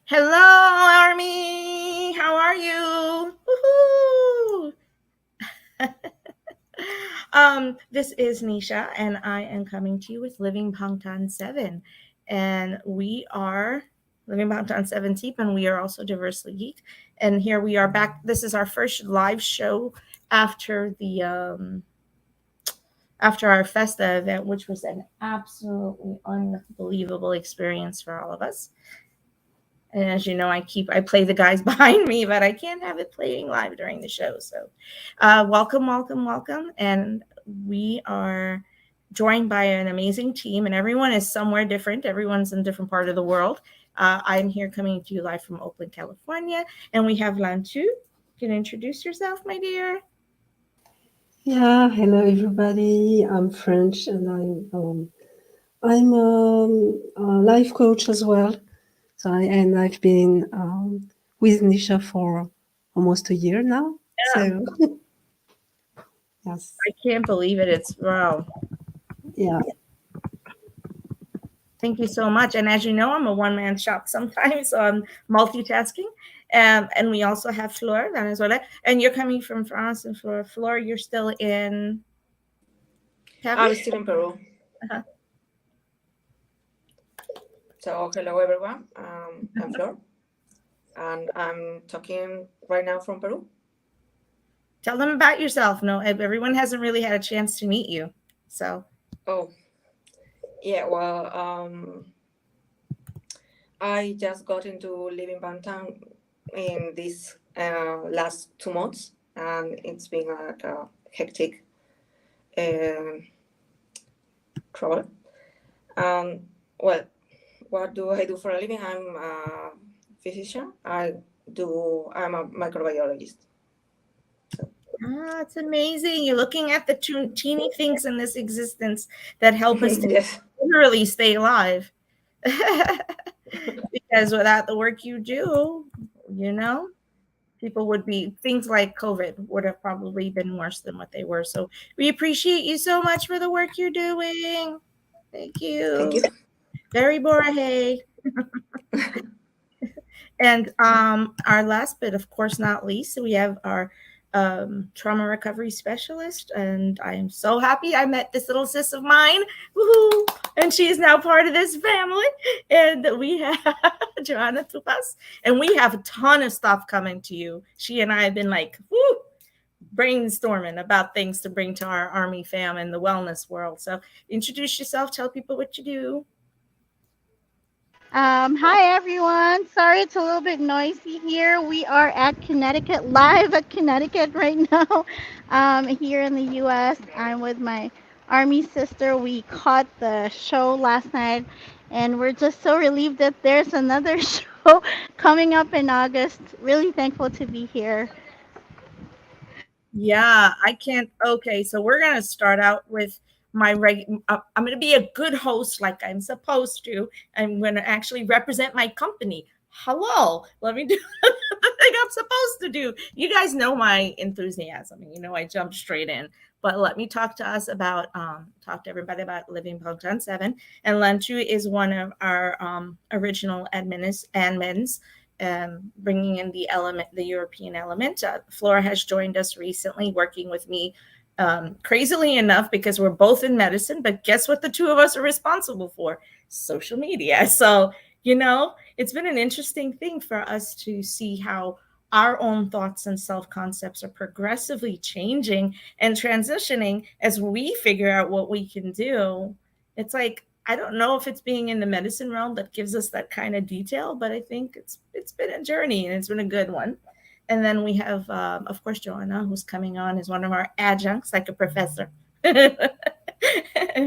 Hello, Army. How are you? Woohoo! This is Nisha, and I am coming to you with Living Bangtan 7. And we are Living Bangtan 7 Teep, and we are also Diversely Geek. And here we are back. This is our first live show after after our Festa event, which was an absolutely unbelievable experience for all of us. And as you know, I play the guys behind me, but I can't have it playing live during the show. So, welcome, welcome, welcome, and we are joined by an amazing team, and everyone is somewhere different. Everyone's in a different part of the world. I'm here coming to you live from Oakland, California, and we have Lantu. You can introduce yourself, my dear. Yeah, hello everybody. I'm French and I'm a life coach as well. And I've been with Nisha for almost a year now. Yeah, So yes, I can't believe it. It's wow. yeah, Thank you so much. And as you know, I'm a one man shop sometimes, so I'm multitasking. And we also have Fleur, Venezuela. And you're coming from France, and Fleur, you're still in I'm Paris? still in Peru. Uh-huh. So, hello everyone. I'm Flor, and I'm talking right now from Peru. Tell them about yourself. No, everyone hasn't really had a chance to meet you. So, Oh, yeah. Well, I just got into living Bantam in these last 2 months, and it's been like a hectic um trouble. Um, well, what do I do for a living? I'm a physician. I'm a microbiologist. it's amazing. You're looking at the teeny things in this existence that help us to Yes. literally stay alive. Because without the work you do, you know, people would be things like COVID would have probably been worse than what they were. So we appreciate you so much for the work you're doing. Thank Thank you. you. Very borahay. And our last but of course not least, we have our trauma recovery specialist, and I am so happy I met this little sis of mine. Woohoo! And she is now part of this family. And we have Joanna Tupas, and we have a ton of stuff coming to you. She and I have been like, whoo, brainstorming about things to bring to our Army fam and the wellness world. So introduce yourself, tell people what you do. Hi everyone. Sorry it's a little bit noisy here. We are at Connecticut, live at Connecticut right now. Here in the U.S. I'm with my Army sister. We caught the show last night, and we're just so relieved that there's another show coming up in August. Really thankful to be here. Yeah, I can't. Okay, so we're gonna start out with I'm gonna be a good host, like I'm supposed to. I'm gonna actually represent my company. Hello, let me do the thing I'm supposed to do. You guys know my enthusiasm. You know I jump straight in. But let me talk to everybody about Living Bangtan 7. And Lanchu is one of our original admins, bringing in the European element. Flora has joined us recently, working with me. Crazily enough, because we're both in medicine, but guess what the two of us are responsible for? Social media. So, it's been an interesting thing for us to see how our own thoughts and self concepts are progressively changing and transitioning as we figure out what we can do. It's like I don't know if it's being in the medicine realm that gives us that kind of detail, but I think it's been a journey and it's been a good one. And then we have, of course, Joanna, who's coming on as one of our adjuncts, like a professor, and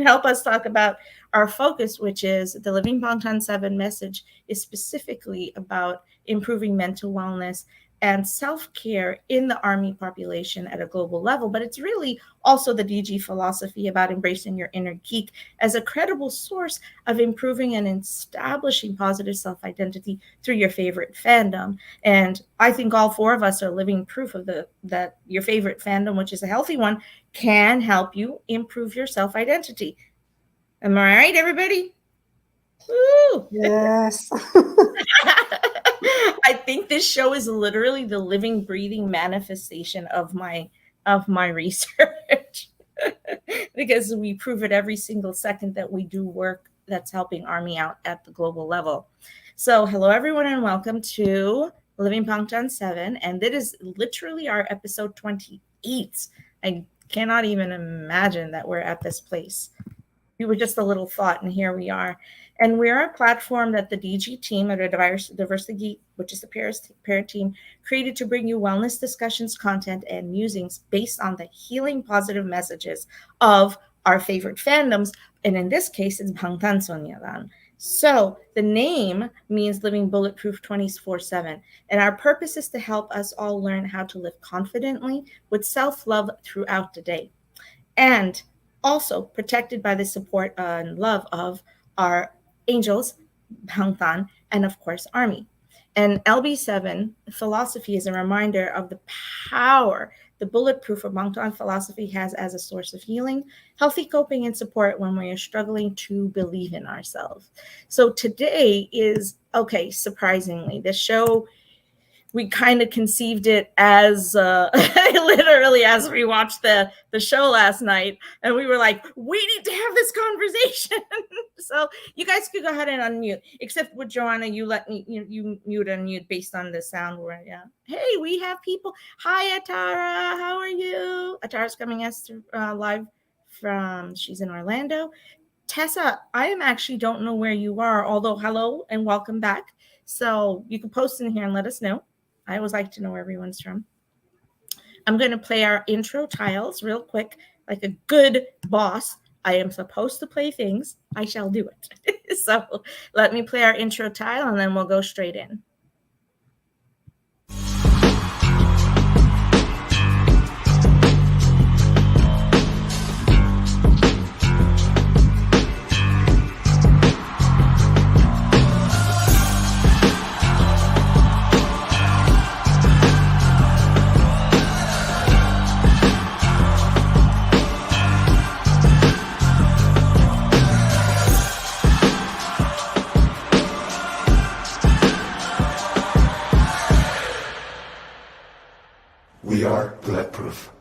help us talk about our focus, which is the Living Bangtan 7 message is specifically about improving mental wellness and self care in the Army population at a global level. But it's really also the DG philosophy about embracing your inner geek as a credible source of improving and establishing positive self identity through your favorite fandom. And I think all four of us are living proof of that your favorite fandom, which is a healthy one, can help you improve your self identity. Am I right, everybody? Woo! yes. think this show is literally the living, breathing manifestation of my research. Because we prove it every single second that we do work that's helping Army out at the global level. So hello everyone and welcome to Living Bangtan 7, and that is literally our episode 28. I cannot even imagine that we're at this place. We were just a little thought, and here we are. And we're a platform that the DG team, or the Diversity, which is the parent team, created to bring you wellness discussions, content, and musings based on the healing positive messages of our favorite fandoms. And in this case, it's Bangtan Sonyeon. So the name means living bulletproof 24/7. And our purpose is to help us all learn how to live confidently with self-love throughout the day. And also protected by the support and love of our angels, Bangtan, and of course, Army. And LB7 philosophy is a reminder of the power the bulletproof of Bangtan philosophy has as a source of healing, healthy coping, and support when we are struggling to believe in ourselves. So today is, okay, surprisingly, the show, we kind of conceived it as literally as we watched the show last night, and we were like, we need to have this conversation. So you guys could go ahead and unmute, except with Joanna, you let me you mute and mute based on the sound. Where, yeah, hey, we have people. Hi Atara, how are you? Atara's coming us live from, she's in Orlando. Tessa, I am actually don't know where you are, although hello and welcome back. So you can post in here and let us know. I always like to know where everyone's from. I'm going to play our intro tiles real quick, like a good boss. I am supposed to play things. I shall do it. So let me play our intro tile and then we'll go straight in. We are bulletproof.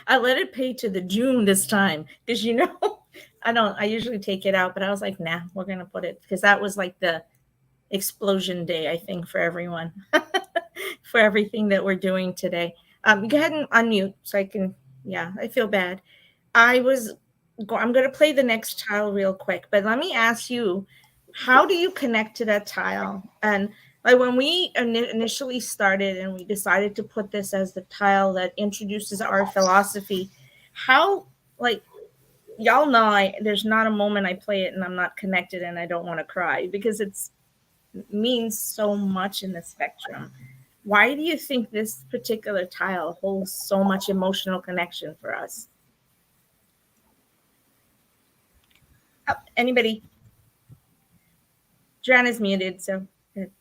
I let it pay to the June this time because I usually take it out, but I was like, nah, we're gonna put it because that was like the explosion day, I think, for everyone. For everything that we're doing today. Go ahead and unmute so I can, yeah, I feel bad. I'm going to play the next tile real quick, but let me ask you, how do you connect to that tile? And like when we initially started and we decided to put this as the tile that introduces our philosophy, how, like, y'all know there's not a moment I play it and I'm not connected and I don't want to cry because it means so much in the spectrum. Why do you think this particular tile holds so much emotional connection for us? Oh, anybody? Joanna's muted, so good.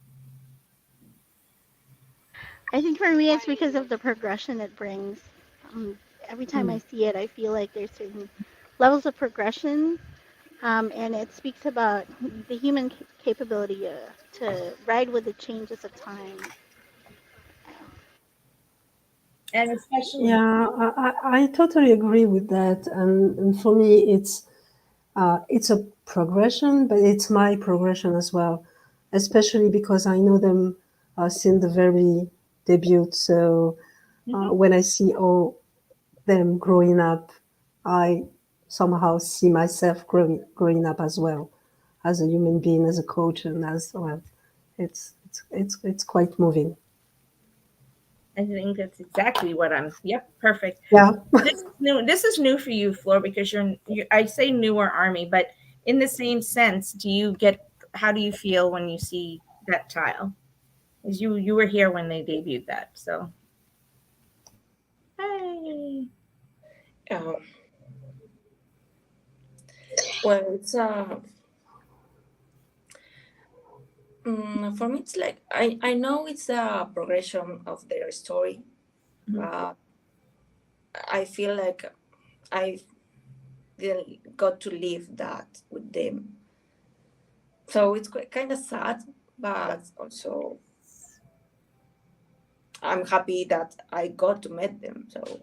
I think for me, it's because of the progression it brings. Every time I see it, I feel like there's certain levels of progression, and it speaks about the human capability to ride with the changes of time. And especially, Yeah, I totally agree with that. And for me, it's a progression, but it's my progression as well, especially because I know them since the very debut. So when I see all them growing up, I somehow see myself growing up as well, as a human being, as a coach, and as well. It's quite moving. I think that's exactly what yep, perfect. Yeah. This is new for you, Flor, because I say newer Army, but in the same sense, how do you feel when you see that tile? Because you were here when they debuted that, so. Hey. Well, it's for me, it's like I know it's a progression of their story, but I feel like I didn't got to live that with them. So it's kind of sad, but also I'm happy that I got to meet them. So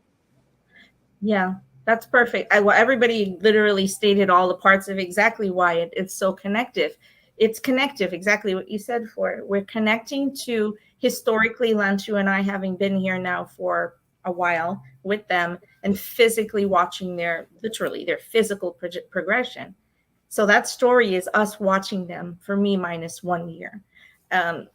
Yeah, that's perfect. Well, everybody literally stated all the parts of exactly why it's so connective. It's connective, exactly what you said for it. We're connecting to historically Lanchu and I having been here now for a while with them and physically watching literally their physical progression. So that story is us watching them for me minus 1 year. Um,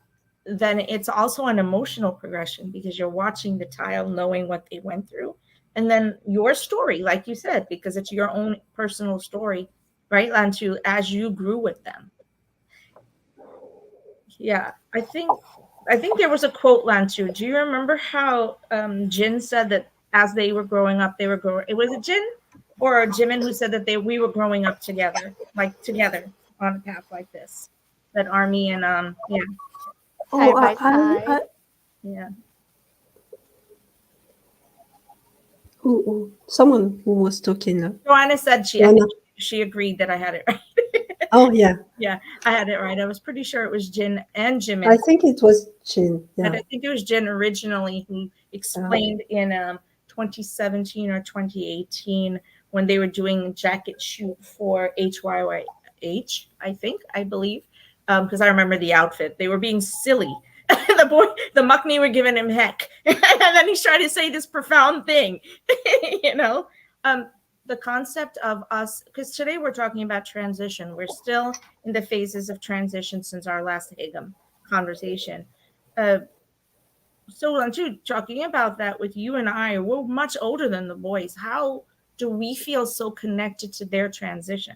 then it's also an emotional progression because you're watching the child knowing what they went through. And then your story, like you said, because it's your own personal story, right, Lanchu, as you grew with them. Yeah, I think there was a quote, Lanchu. Do you remember how Jin said that as they were growing up, they were growing? It was a Jin or a Jimin who said that we were growing up together, like together on a path like this. That army and yeah, Oh, Side by side. yeah. someone who was talking. Joanna said I Joanna. think she agreed that I had it right. Oh, yeah. Yeah, I had it right. I was pretty sure it was Jin and I Jimin, think it was Chin. but Yeah. I think it was Jin originally who Uh, explained in 2017 or 2018 when they were doing a jacket shoot for HYYH, I believe, because I remember the outfit. They were being silly. The Mukni were giving him heck, and then he's trying to say this profound thing, you know. Um, the concept of us, because today we're talking about transition. We're still in the phases of transition since our last Haegeum conversation. Uh, so, Lanchu, talking about that with you and I, we're much older than the boys. How do we feel so connected to their transition?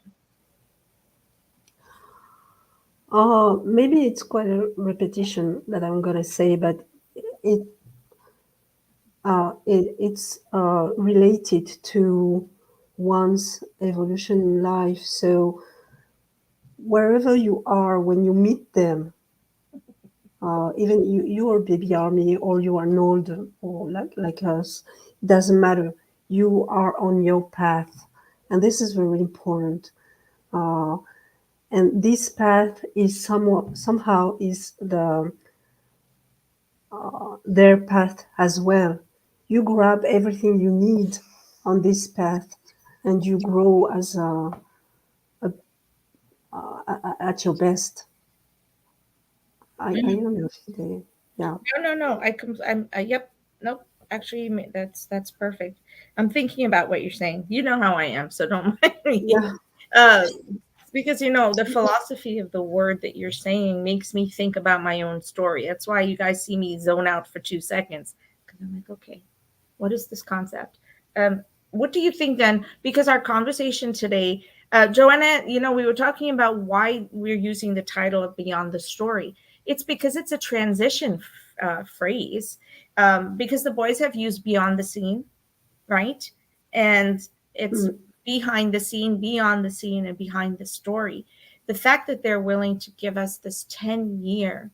maybe it's quite a repetition that I'm gonna say, but it it's related to one's evolution in life. So wherever you are when you meet them, even you are baby army or you are an old or like us, it doesn't matter. You are on your path, and this is very important. Uh, and this path is somehow is their path as well. You grab everything you need on this path, and you grow as at your best. I don't know if they, yeah. No. I'm. Yep. Nope. Actually, that's perfect. I'm thinking about what you're saying. You know how I am, so don't mind me. Yeah. Uh, because the philosophy of the word that you're saying makes me think about my own story. That's why you guys see me zone out for 2 seconds because I'm like, okay, what is this concept? What do you think then? Because our conversation today, Joanna, we were talking about why we're using the title of Beyond the Story. It's because it's a transition phrase, because the boys have used Beyond the Scene, right? And it's Mm. behind the scene, beyond the scene, and behind the story. The fact that they're willing to give us this 10-year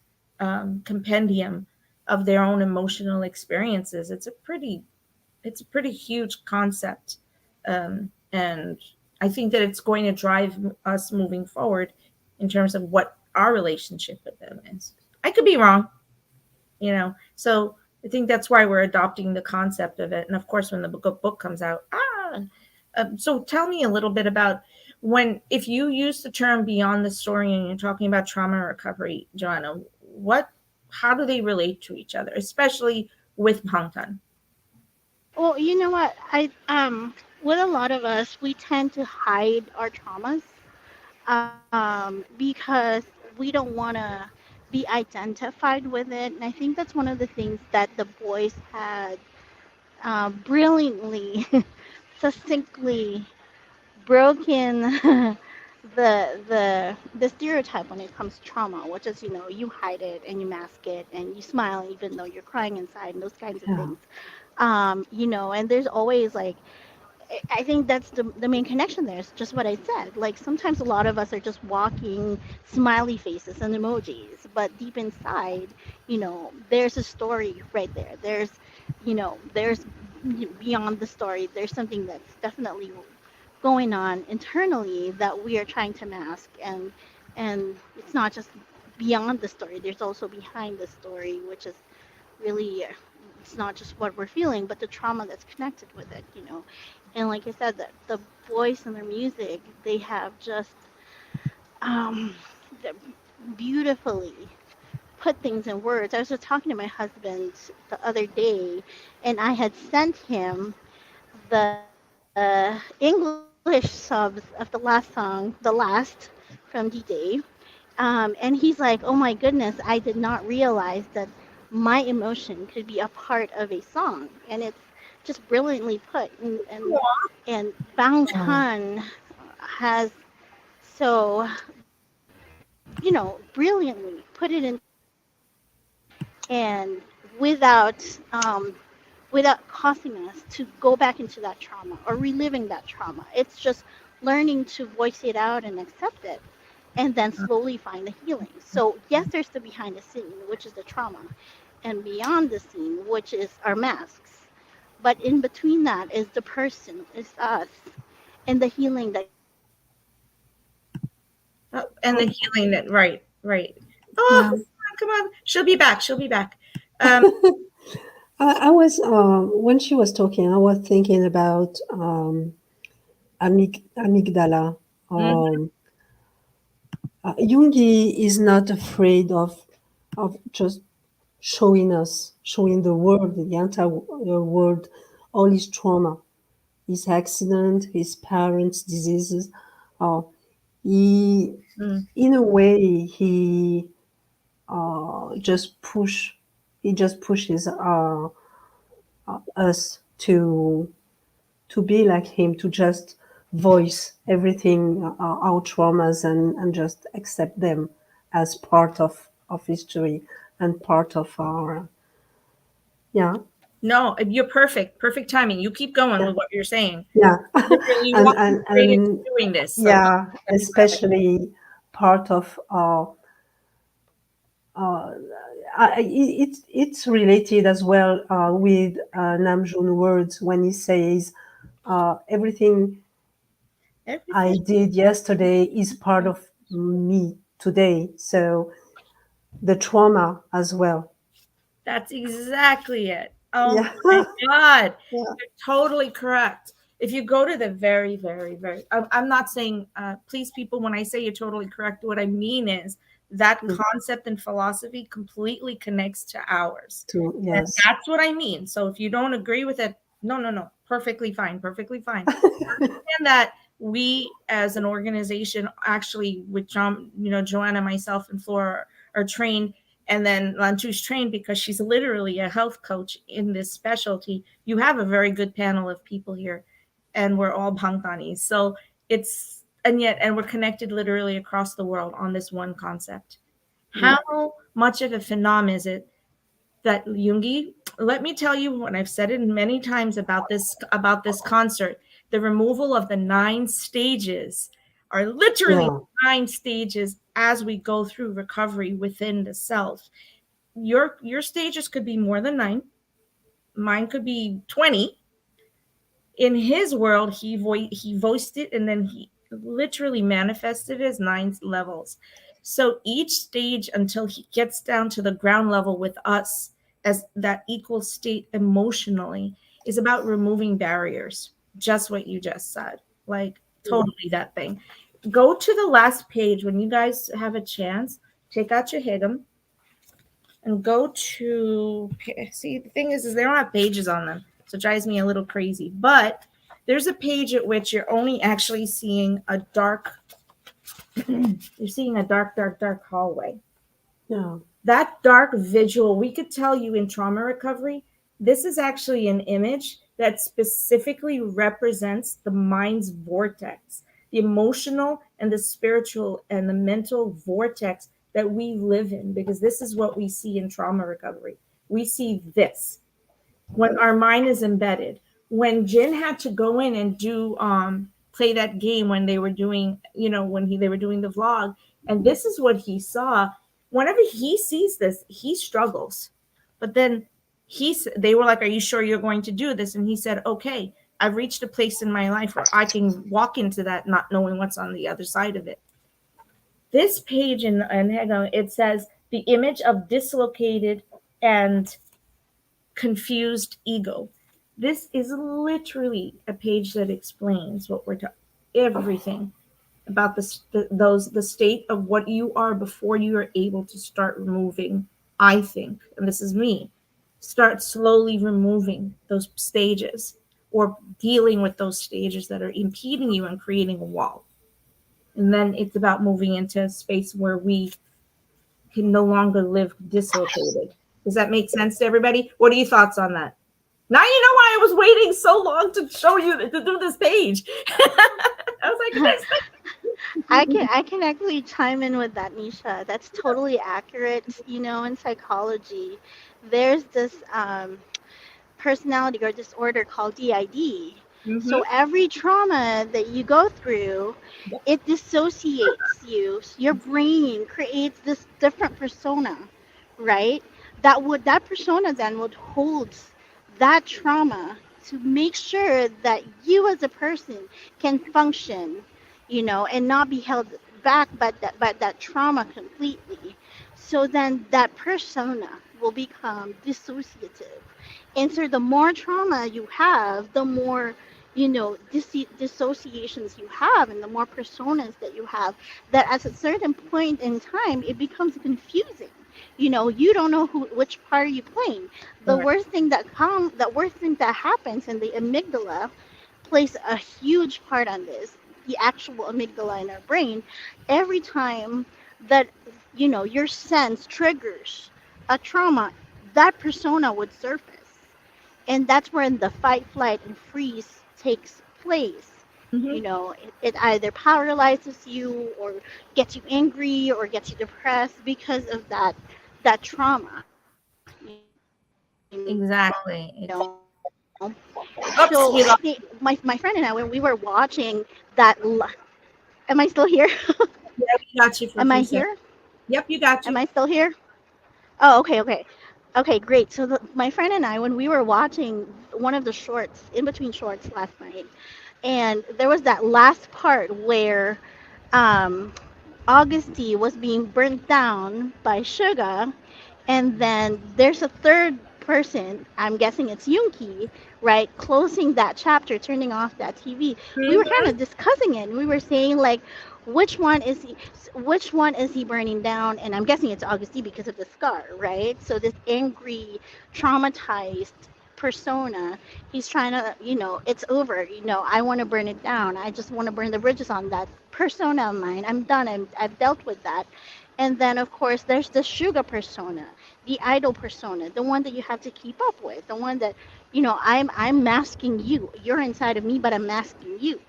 compendium of their own emotional experiences, it's a pretty huge concept, and I think that it's going to drive us moving forward in terms of what our relationship with them is. I could be wrong, so I think that's why we're adopting the concept of it. And of course, when the book comes out, so tell me a little bit about if you use the term beyond the story and you're talking about trauma recovery, Joanna, how do they relate to each other, especially with Bangtan? Well, you know what? With a lot of us, we tend to hide our traumas, because we don't want to be identified with it. And I think that's one of the things that the boys had brilliantly, succinctly broken the stereotype when it comes to trauma, which is, you hide it and you mask it and you smile even though you're crying inside and those kinds of Yeah. things. And there's always like, I think that's the main connection there. It's just what I said. Like sometimes a lot of us are just walking smiley faces and emojis, but deep inside, there's a story right there. There's beyond the story. There's something that's definitely going on internally that we are trying to mask, and it's not just beyond the story. There's also behind the story, which is really it's not just what we're feeling, but the trauma that's connected with it. And like I said, the voice and the music, they have just um, beautifully put things in words. I was just talking to my husband the other day, and I had sent him the English subs of the last song, The Last, from D-Day. And he's like, oh my goodness, I did not realize that my emotion could be a part of a song. And it's just brilliantly put. And Bang Oh, Tan has so, brilliantly put it into words and without causing us to go back into that trauma or reliving that trauma. It's just learning to voice it out and accept it and then slowly find the healing. So, yes, there's the behind the scene, which is the trauma, and beyond the scene, which is our masks. But in between that is the person, is us, and the healing that comes with it. Oh, and the healing that, right, right. Oh, yeah. come on. She'll be back. She'll be back. Um, I was when she was talking, I was thinking about amygdala. mhm, Jungi is not afraid of just showing the world, the entire world, all his trauma, his accident, his parents' diseases. Uh, he, mm. in a way, just he just pushes us to be like him, to just voice everything, our traumas, and just accept them as part of history and part of our, yeah, No, you're perfect. Perfect timing. You keep going yeah, with what you're saying. yeah. Literally, you and, walked me and, straight into and doing this. So yeah, let me grab it. especially part of it's related as well with Namjoon words when he says everything I Everything. did yesterday is part of me today. So the trauma as well. That's exactly it. Oh Yeah. my God. Yeah. You're totally correct. If you go to the very, very, very, I'm not saying, please, people, when I say you're totally correct, what I mean is that Mm. concept and philosophy completely connects to ours. To And yes. that's what I mean. So if you don't agree with it, no, no, no, perfectly fine, perfectly fine. And that we as an organization actually with John, Joanna, myself, and Flora are trained, and then Lantu's trained because she's literally a health coach in this specialty. You have a very good panel of people here, and we're all Bangtanis. So and we're connected literally across the world on this one concept. Mm. How much of a phenomenon is it that Jungi, let me tell you, and I've said it many times about this concert, the removal of the 9 stages are literally Yeah. 9 stages as we go through recovery within the self. Your stages could be more than 9. Mine could be 20. In his world, he voiced it, and then he literally manifested it as 9 levels. So each stage until he gets down to the ground level with us as that equal state emotionally is about removing barriers. Just what you just said. Like Mm. totally that thing. Go to the last page when you guys have a chance. Take out your Haegeum and go to see, the thing is they don't have pages on them, so it drives me a little crazy. But there's a page at which you're only actually seeing a dark you're seeing a dark hallway. Yeah. That dark visual, we could tell you in trauma recovery, this is actually an image that specifically represents the mind's vortex, the emotional and the spiritual and the mental vortex that we live in, because this is what we see in trauma recovery. We see this when our mind is embedded. When Jin had to go in and do play that game when they were doing, they were doing the vlog, and this is what he saw. Whenever he sees this, he struggles. But then they were like, "Are you sure you're going to do this?" And he said, "Okay, I've reached a place in my life where I can walk into that not knowing what's on the other side of it." This page in Haegeum, it says the image of dislocated and confused ego. This is literally a page that explains what we're talking, everything about the state of what you are before you are able to start removing. I think, and this is me, start slowly removing those stages or dealing with those stages that are impeding you and creating a wall. And then it's about moving into a space where we can no longer live dislocated. Does that make sense to everybody? What are your thoughts on that? Now you know why I was waiting so long to show you to do this page. I was like, this. I can actually chime in with that, Nisha. That's totally accurate. In psychology, there's this personality or disorder called DID. Mm-hmm. So every trauma that you go through, it dissociates you. Your brain creates this different persona, right? That persona then would hold that trauma to make sure that you as a person can function, and not be held back by that trauma completely. So then that persona will become dissociative. And so the more trauma you have, the more, dissociations you have, and the more personas that you have, that at a certain point in time, it becomes confusing. You don't know which part are you playing. Right. The worst thing that happens in the amygdala plays a huge part on this. The actual amygdala in our brain, every time that your sense triggers a trauma, that persona would surface, and that's when the fight, flight, and freeze takes place. Mm-hmm. It either paralyzes you, or gets you angry, or gets you depressed because of that trauma. Exactly. So Oops, we lost. my friend and I, when we were watching that, am I still here? Yeah, we got you for a Am I few seconds. here? Yep, you got Am you. I still here? Oh, okay, okay. Okay, great. So my friend and I, when we were watching one of the shorts, in between shorts last night, and there was that last part where um, Augusty was being burnt down by Suga, and then there's a third person, I'm guessing it's Yunki, right, closing that chapter, turning off that TV. We were kind Mm-hmm. of discussing it, and we were saying, like, which one is he burning down? And I'm guessing it's Augusty because of the scar, right? So this angry, traumatized persona, he's trying to, it's over, I want to burn it down. I just want to burn the bridges on that persona of mine. I'm done. I've dealt with that. And then, of course, there's the sugar persona, the idol persona, the one that you have to keep up with, the one that, I'm masking you. You're inside of me, but I'm masking you.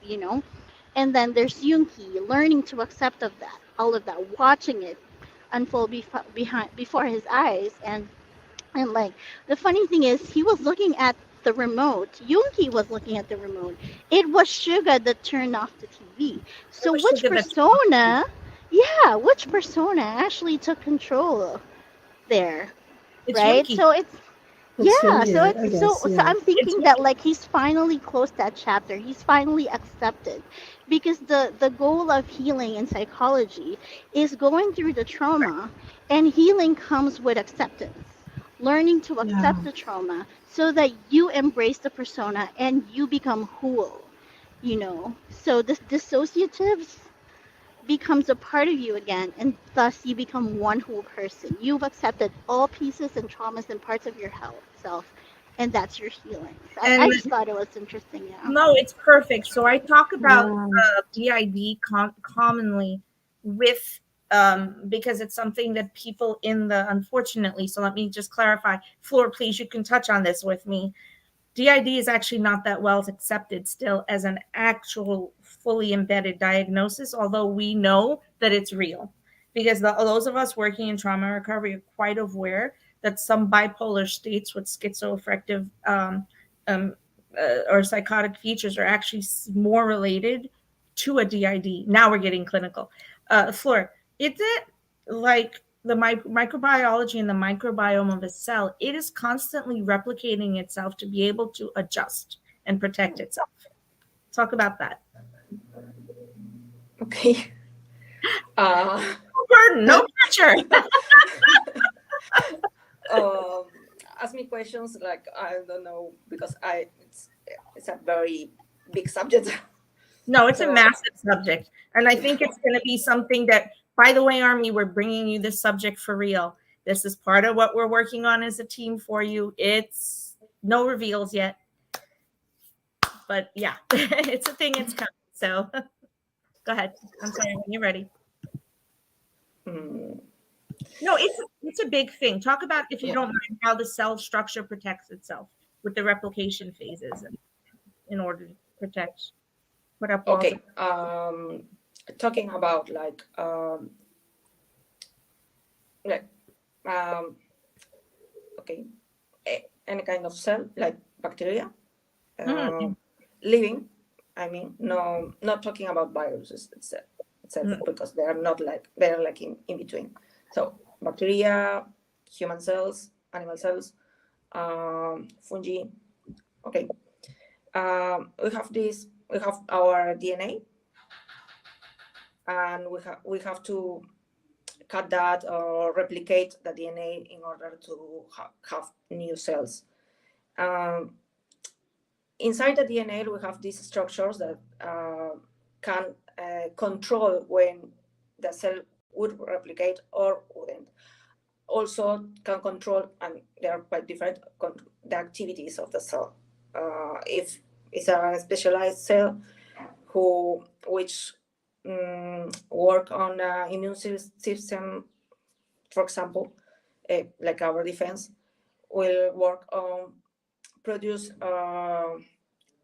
And then there's Yoonki, learning to accept of that, all of that, watching it unfold before his eyes. And like, the funny thing is, he was looking at the remote. Yoonki was looking at the remote. It was Suga that turned off the TV. I So wish they which did that. persona, yeah, which persona actually took control there, It's right? Yunki. So it's, It's yeah, Yungi, so I it's so guess. so Yeah. I'm It's thinking that, Yunki. like, he's finally closed that chapter. He's finally accepted, because the goal of healing in psychology is going through the trauma, and healing comes with acceptance. Learning to Yeah. accept the trauma so that you embrace the persona and you become whole. So this dissociatives becomes a part of you again, and thus you become one whole person. You've accepted all pieces and traumas and parts of your health self, and that's your healing. So I And just thought it was interesting. Yeah. no, it's perfect. So I talk about Yeah. DID commonly with because it's something that people in the unfortunately. So let me just clarify. Floor, please, you can touch on this with me. DID is actually not that well accepted still as an actual fully embedded diagnosis, although we know that it's real. Because those of us working in trauma recovery are quite aware that some bipolar states with schizoaffective um, or psychotic features are actually more related to a DID. Now we're getting clinical. Fleur, is it like the microbiology and the microbiome of a cell, it is constantly replicating itself to be able to adjust and protect itself. Talk about that. Okay. No burden, no pressure. Ask me questions like I don't know, because it's a very big subject. No, it's So- a massive subject. And I think it's going to be something that, by the way, Army, we're bringing you this subject for real. This is part of what we're working on as a team for you. It's no reveals yet. But yeah, it's a thing. It's coming. So go ahead. I'm sorry, when you're ready. Mm, No, it's a big thing. Talk about, if you don't mind, how the cell structure protects itself with the replication phases and in order to protect, put up walls. okay. Talking about okay, any kind of cell like bacteria, living. I mean, no, not talking about viruses itself, because they are not they're like in between. So bacteria, human cells, animal cells, fungi. Okay. We have our DNA, and we have to cut that or replicate the DNA in order to have new cells. Inside the DNA, we have these structures that can control when the cell would replicate or wouldn't. Also can control, and they are quite different, the activities of the cell. If it's a specialized cell which work on the immune system, for example, like our defense, will work on produce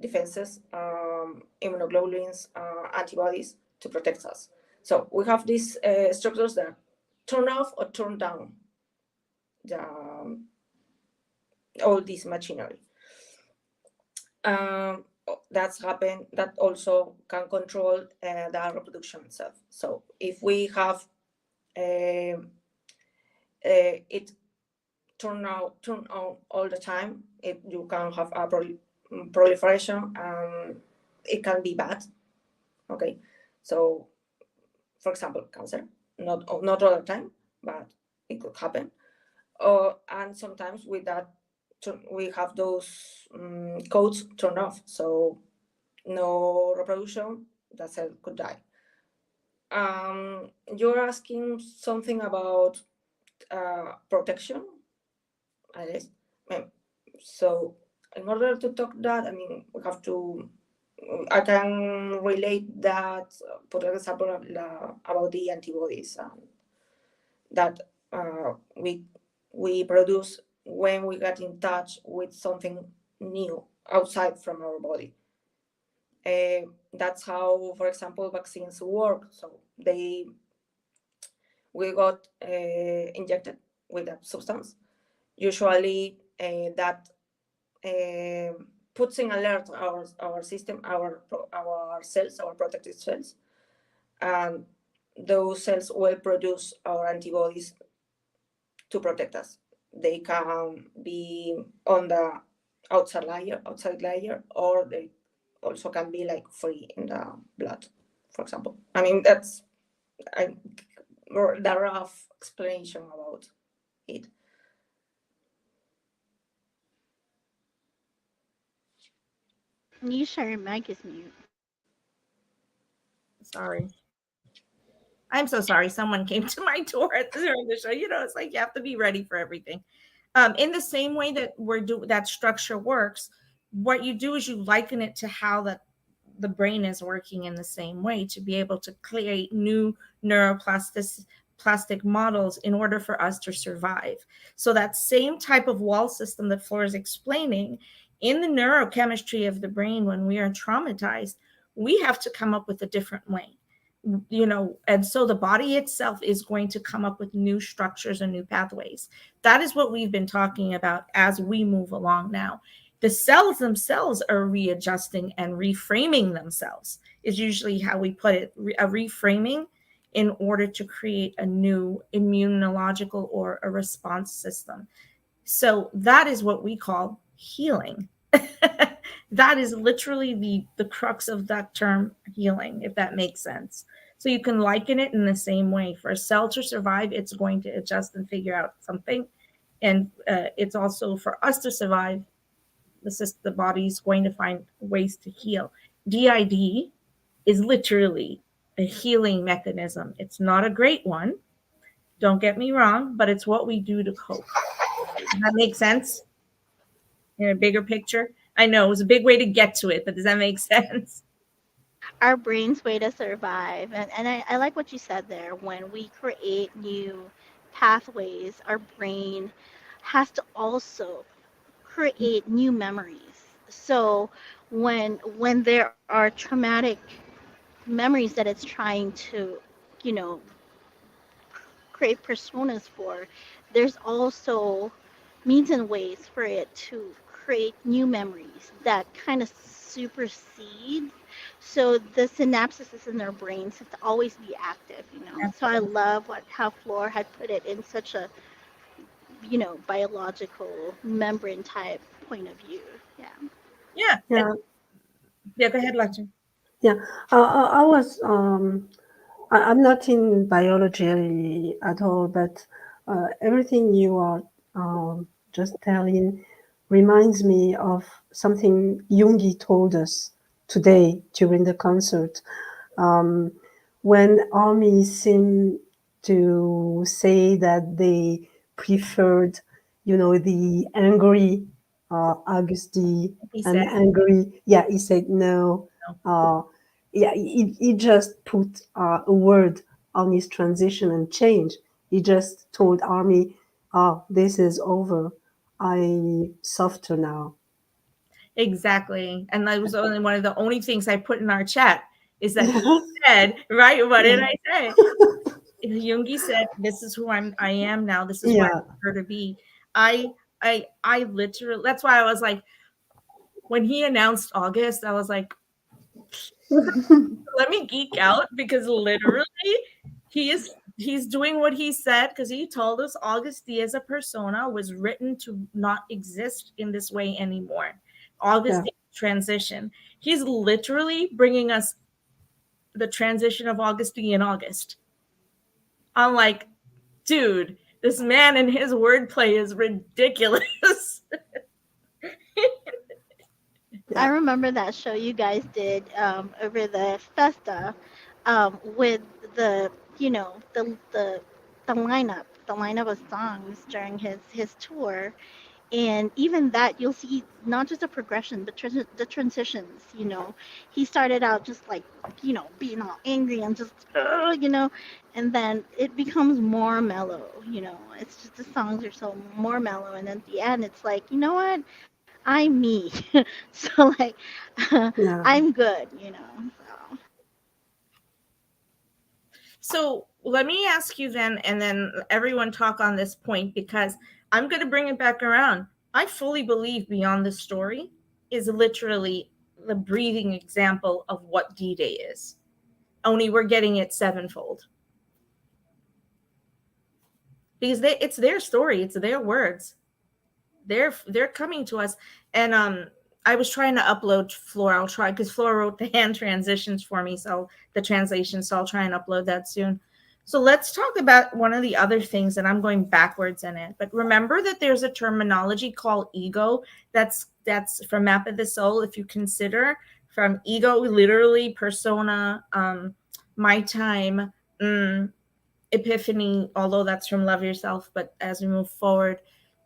defenses, immunoglobulins, antibodies to protect us. So we have these structures that turn off or turn down all this machinery. That also can control the reproduction itself. So if we have it turn on all the time, you can have a proliferation, and it can be bad. Okay, so for example, cancer, not all the time, but it could happen. And sometimes with that, we have those codes turned off, so no reproduction, the cell could die. You're asking something about protection, Alice. So in order to talk that, I mean, we have to, I can relate that, for example, about the antibodies that we produce when we get in touch with something new outside from our body. That's how, for example, vaccines work. So we got injected with a substance. Usually that puts in alert our system, our cells, our protective cells, and those cells will produce our antibodies to protect us. They can be on the outside layer, or they also can be like free in the blood, for example. I mean, that's the rough explanation about it. Nisha, your mic is mute. Sorry. I'm so sorry. Someone came to my door during the show. You know, it's like you have to be ready for everything. In the same way that that structure works, what you do is you liken it to how the brain is working in the same way, to be able to create new neuroplastic models in order for us to survive. So that same type of wall system that Flora is explaining, in the neurochemistry of the brain, when we are traumatized, we have to come up with a different way. You know, and so the body itself is going to come up with new structures and new pathways. That is what we've been talking about as we move along now. The cells themselves are readjusting and reframing themselves, is usually how we put it. A reframing in order to create a new immunological or a response system. So that is what we call healing. That is literally the crux of that term, healing, if that makes sense. So you can liken it in the same way. For a cell to survive, it's going to adjust and figure out something. And it's also for us to survive, the body is going to find ways to heal. DID is literally a healing mechanism. It's not a great one, don't get me wrong, but it's what we do to cope. Does that make sense in a bigger picture? I know it was a big way to get to it, but does that make sense? Our brain's way to survive. And I like what you said there. When we create new pathways, our brain has to also create new memories. So when there are traumatic memories that it's trying to, you know, create personas for, there's also means and ways for it to create new memories that kind of supersede. So the synapses in their brains have to always be active, you know. So I love how Floor had put it in such a, you know, biological membrane type point of view. Yeah. Yeah. Yeah, Yeah, go ahead, Lecture. yeah. I was I'm not in biology at all, but everything you are just telling reminds me of something Jungi told us today during the concert. Um, when armies seem to say that they preferred, the angry Augusti He and said, angry, yeah, he said no. no. Uh, yeah, he just put a word on his transition and change. He just told army, "Oh, this is over. I softer now." Exactly. And that was only one of the only things I put in our chat is that he said, right? What did I say? Jungi said, "This is who I am now. This is who I Yeah, prefer to be." I literally. That's why I was like, when he announced August, I was like, let me geek out because literally, he's doing what he said because he told us August D as a persona was written to not exist in this way anymore. August yeah, D transition. He's literally bringing us the transition of August D in August. I'm like, dude, this man and his wordplay is ridiculous. I yeah, remember that show you guys did over the Festa with the, you know, the lineup of songs during his tour. And even that, you'll see not just a progression, but the transitions. You know, he started out just like, you know, being all angry and just, you know, and then it becomes more mellow. You know, it's just the songs are so more mellow, and at the end, it's like, you know what, I'm me. So like, yeah. I'm good. You know. So. So let me ask you then, and then everyone talk on this point because I'm going to bring it back around. I fully believe Beyond the Story is literally the breathing example of what D-Day is. Only we're getting it sevenfold. Because it's their story, it's their words. They're coming to us. And I was trying to upload Floor. I'll try because Floor wrote the hand transitions for me, so the translation. So I'll try and upload that soon. So let's talk about one of the other things, and I'm going backwards in it. But remember that there's a terminology called ego. That's from Map of the Soul. If you consider from ego, literally persona, my time, epiphany. Although that's from Love Yourself, but as we move forward.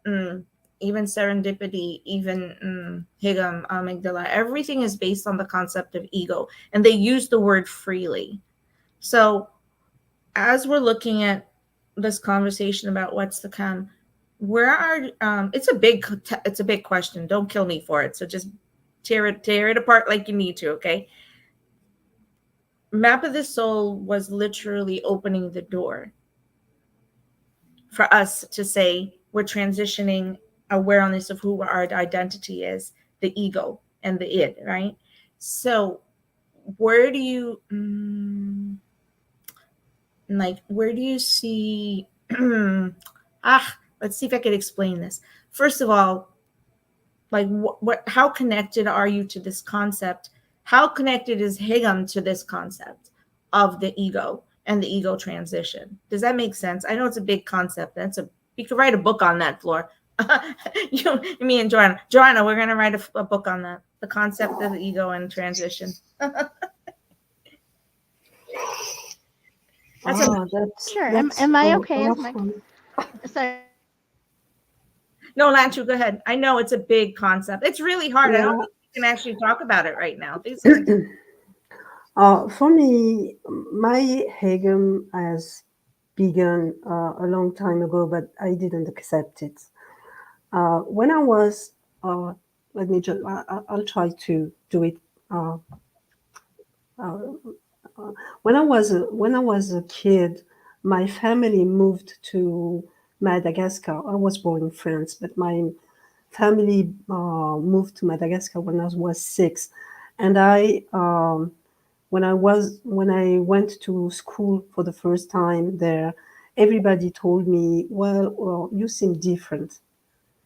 Mm, Even serendipity, even Haegeum, amygdala, everything is based on the concept of ego, and they use the word freely. So, as we're looking at this conversation about what's to come, where are it's a big question. Don't kill me for it. So just tear it apart like you need to. Okay. Map of the Soul was literally opening the door for us to say we're transitioning awareness of who our identity is, the ego and the id, right? So where do you like, where do you see let's see if I could explain this. First of all, like, how connected are you to this concept? How connected is Haegeum to this concept of the ego and the ego transition? Does that make sense? I know it's a big concept. You could write a book on that, Floor. Me and Joanna, we're gonna write a book on that, the concept of the ego and transition. Sure. That's Am I a okay? lot Is of my fun. sorry? No, Lanchu, go ahead. I know it's a big concept. It's really hard. I don't Yeah. think we can actually talk about it right now. For me, my Haegeum has begun a long time ago, but I didn't accept it. When I was, let me just, I'll try to do it. Uh, uh, when I was a kid, my family moved to Madagascar. I was born in France, but my family moved to Madagascar when I was 6, and when I went to school for the first time there, everybody told me, well, you seem different.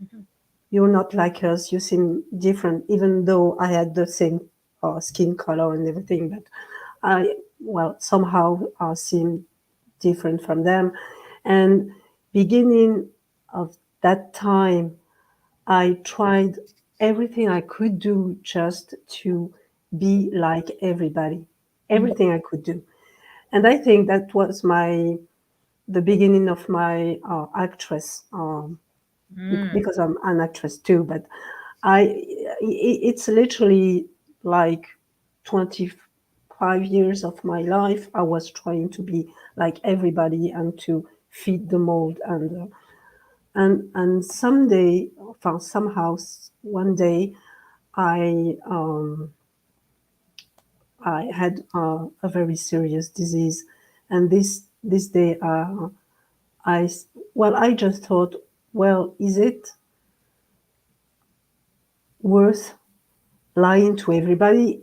Mhm. You're not like us. You seem different, even though I had the same skin color and everything. But I, well, somehow seem different from them. And beginning of that time, I tried everything I could do just to be like everybody, everything I could do. And I think that was the beginning of my actress, Mm. because I'm an actress too. But it's literally like 25 years of my life. I was trying to be like everybody and to fit the mold. And someday, somehow, one day, I I had a very serious disease, and this day, I just thought, well, is it worth lying to everybody,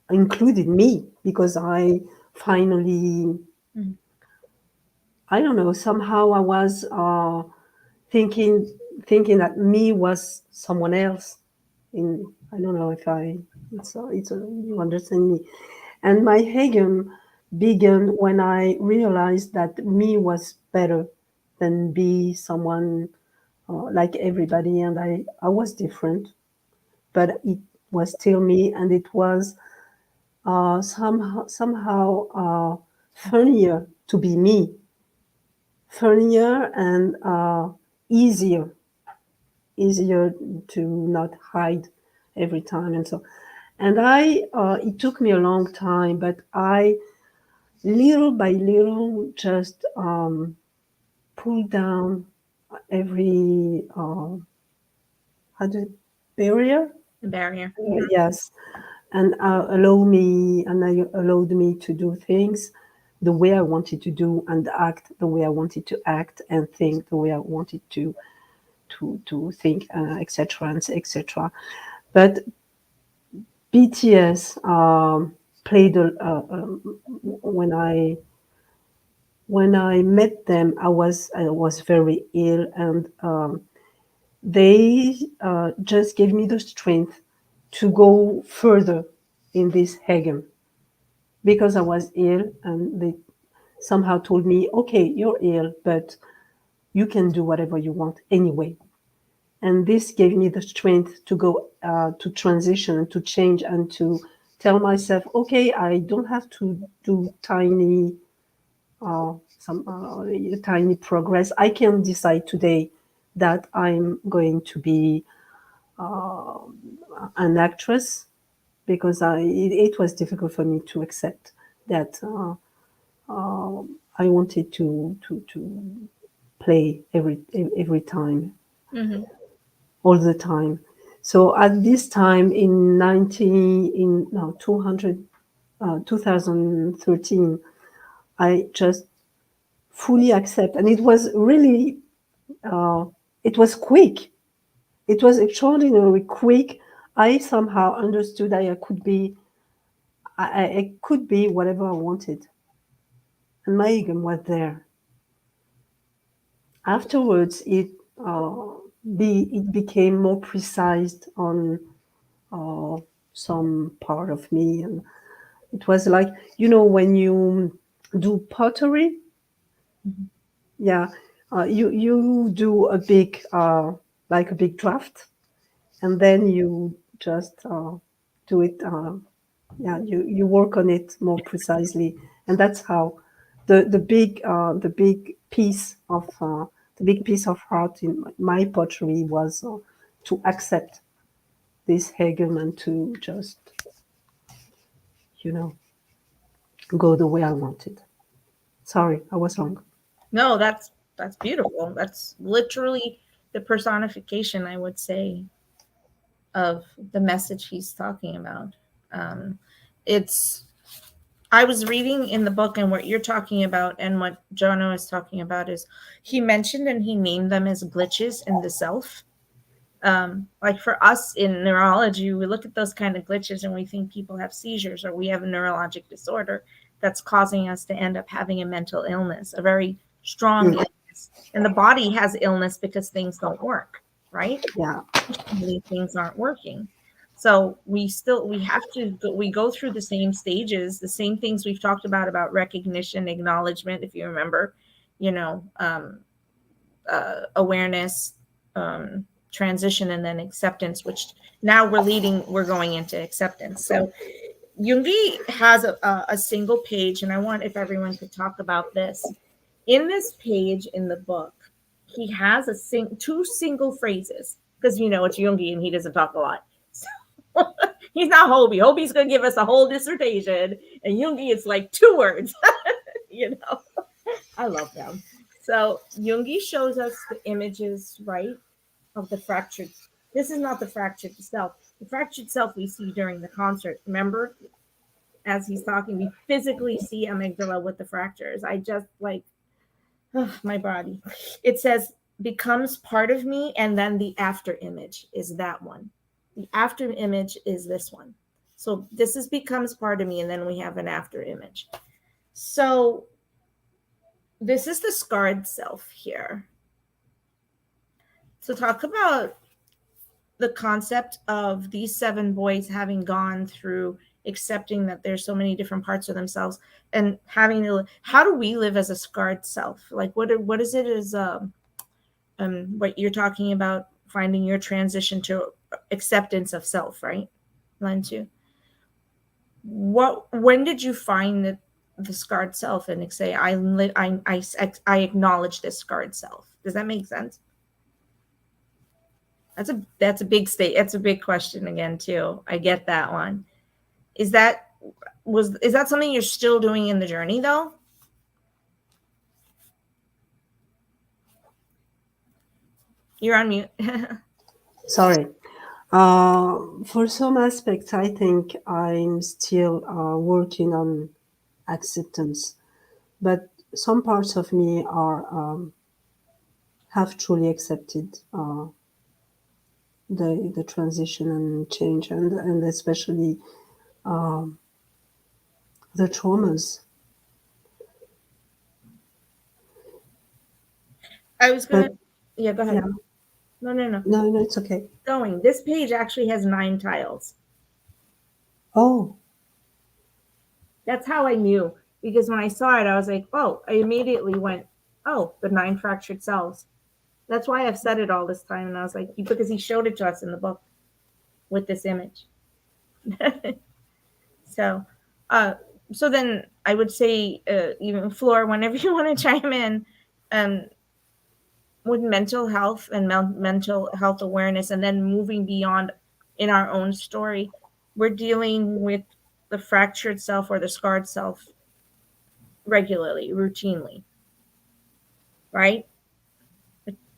including me, because I finally, Mhm. I don't know, somehow I was thinking that me was someone else. I don't know if you understand me. And my Haegeum began when I realized that me was better than be someone like everybody, and I was different, but it was still me, and it was somehow funnier to be me, funnier and easier to not hide every time, and so. And it took me a long time, but I little by little just pulled down every how do barrier. The barrier. Yes, and I allowed me to do things the way I wanted to do, and act the way I wanted to act, and think the way I wanted to think, etc. and etc. But BTS played when I met them. I was very ill, and they just gave me the strength to go further in this Haegeum, because I was ill, and they somehow told me, okay, you're ill, but you can do whatever you want anyway. And this gave me the strength to go to transition, to change, and to tell myself, okay, I don't have to do some tiny progress. I can decide today that I'm going to be an actress, because it was difficult for me to accept that I wanted to play every time, Mhm. all the time. So at this time in 19 in no 200 2013, I just fully accept, and it was really it was quick. It was extraordinarily quick. I somehow understood that I could be whatever I wanted. and my Haegeum was there. Afterwards, it became more precise on uh, some part of me, and it was like, when you do pottery, Mhm. yeah, you do a big like a big draft, and then you just do it. Yeah, you work on it more precisely, and that's how the big piece of art in my pottery was to accept this Hegel and to just you know go the way I wanted. Sorry, I was wrong. No, that's beautiful. That's literally the personification, I would say, of the message he's talking about. Um, it's I was reading in the book, and what you're talking about and what Jono is talking about is he mentioned and he named them as glitches in the self. Like for us in neurology, we look at those kind of glitches and we think people have seizures or we have a neurologic disorder that's causing us to end up having a mental illness, a very strong Mm, illness. And the body has illness because things don't work, right? yeah, Things aren't working. So we have to we go through the same stages, the same things we've talked about recognition, acknowledgement, if you remember, you know, awareness, transition, and then acceptance, which now we're going into acceptance. So Jungi has a single page, and I want if everyone could talk about this. In this page in the book, he has two single phrases because it's Jungi and he doesn't talk a lot. So he's not Hobie. Hobie's going to give us a whole dissertation, and Jungi it's like 2 words. I love them. So Jungi shows us the images, right, of the fractured. This is not the fractured self. The fractured self we see during the concert. Remember, as he's talking, we physically see amygdala with the fractures. I just my body. It says becomes part of me, and then the after image is that one. The after image is this one. So this is becomes part of me, and then we have an after image. So this is the scarred self here. So talk about the concept of these 7 boys having gone through accepting that there's so many different parts of themselves and having to how do we live as a scarred self? Like what is it as what you're talking about, finding your transition to acceptance of self, right? Lentu. When did you find the scarred self and say I acknowledge this scarred self? Does that make sense? That's a big state. That's a big question again too. I get that one. Is that something you're still doing in the journey though? You're on mute. sorry. For some aspects, I think I'm still working on acceptance, but some parts of me are have truly accepted the transition and change, and especially the traumas. I was But gonna. Yeah, go ahead. yeah, No. no, it's okay. Going. This page actually has 9 tiles. Oh, That's how I knew because when I saw it, I was like, oh, I immediately went, oh, the 9 fractured cells. That's why I've said it all this time. And I was like, because he showed it to us in the book with this image. So, uh, so then I would say, even Flora, whenever you want to chime in, um, with mental health and mental health awareness, and then moving beyond in our own story, we're dealing with the fractured self or the scarred self regularly, routinely, right?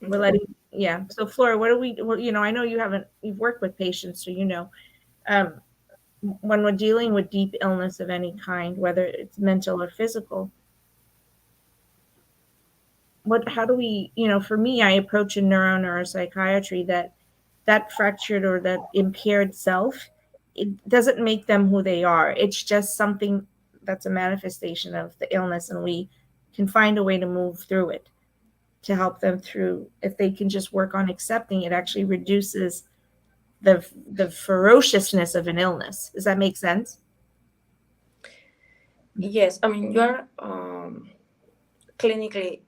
We're letting, yeah. So, Flora, what do we? Well, I know you've worked with patients, so um, when we're dealing with deep illness of any kind, whether it's mental or physical, how do we? For me, I approach in neuropsychiatry that fractured or that impaired self, it doesn't make them who they are. It's just something that's a manifestation of the illness, and we can find a way to move through it, to help them through. If they can just work on accepting, it actually reduces the ferociousness of an illness. Does that make sense? Yes, I mean, you are clinically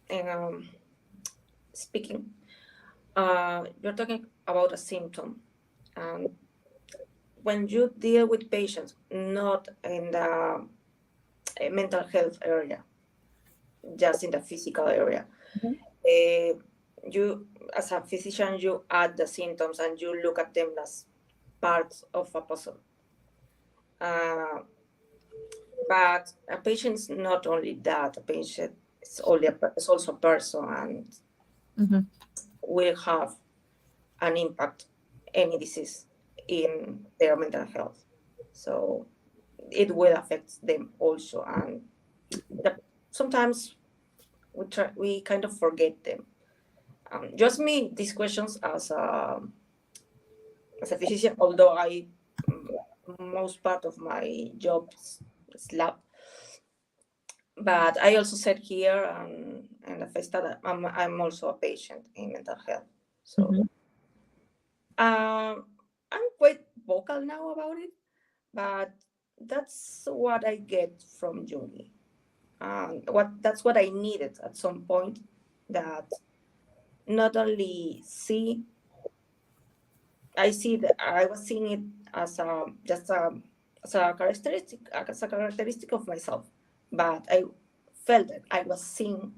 um, speaking, you're talking about a symptom. And when you deal with patients, not in the mental health area, just in the physical area, you, as a physician, you add the symptoms and you look at them as parts of a puzzle. But a patient's not only that, a patient is is also a person and will have an impact, any disease, in their mental health. So it will affect them also. And sometimes we kind of forget them. Just me, these questions as a physician, although most part of my job is lab, but I also said here and the first that I'm also a patient in mental health. So I'm quite vocal now about it, but that's what I get from Juni. That's what I needed at some point, that not only I see that I was seeing it as a characteristic of myself, but I felt that I was seen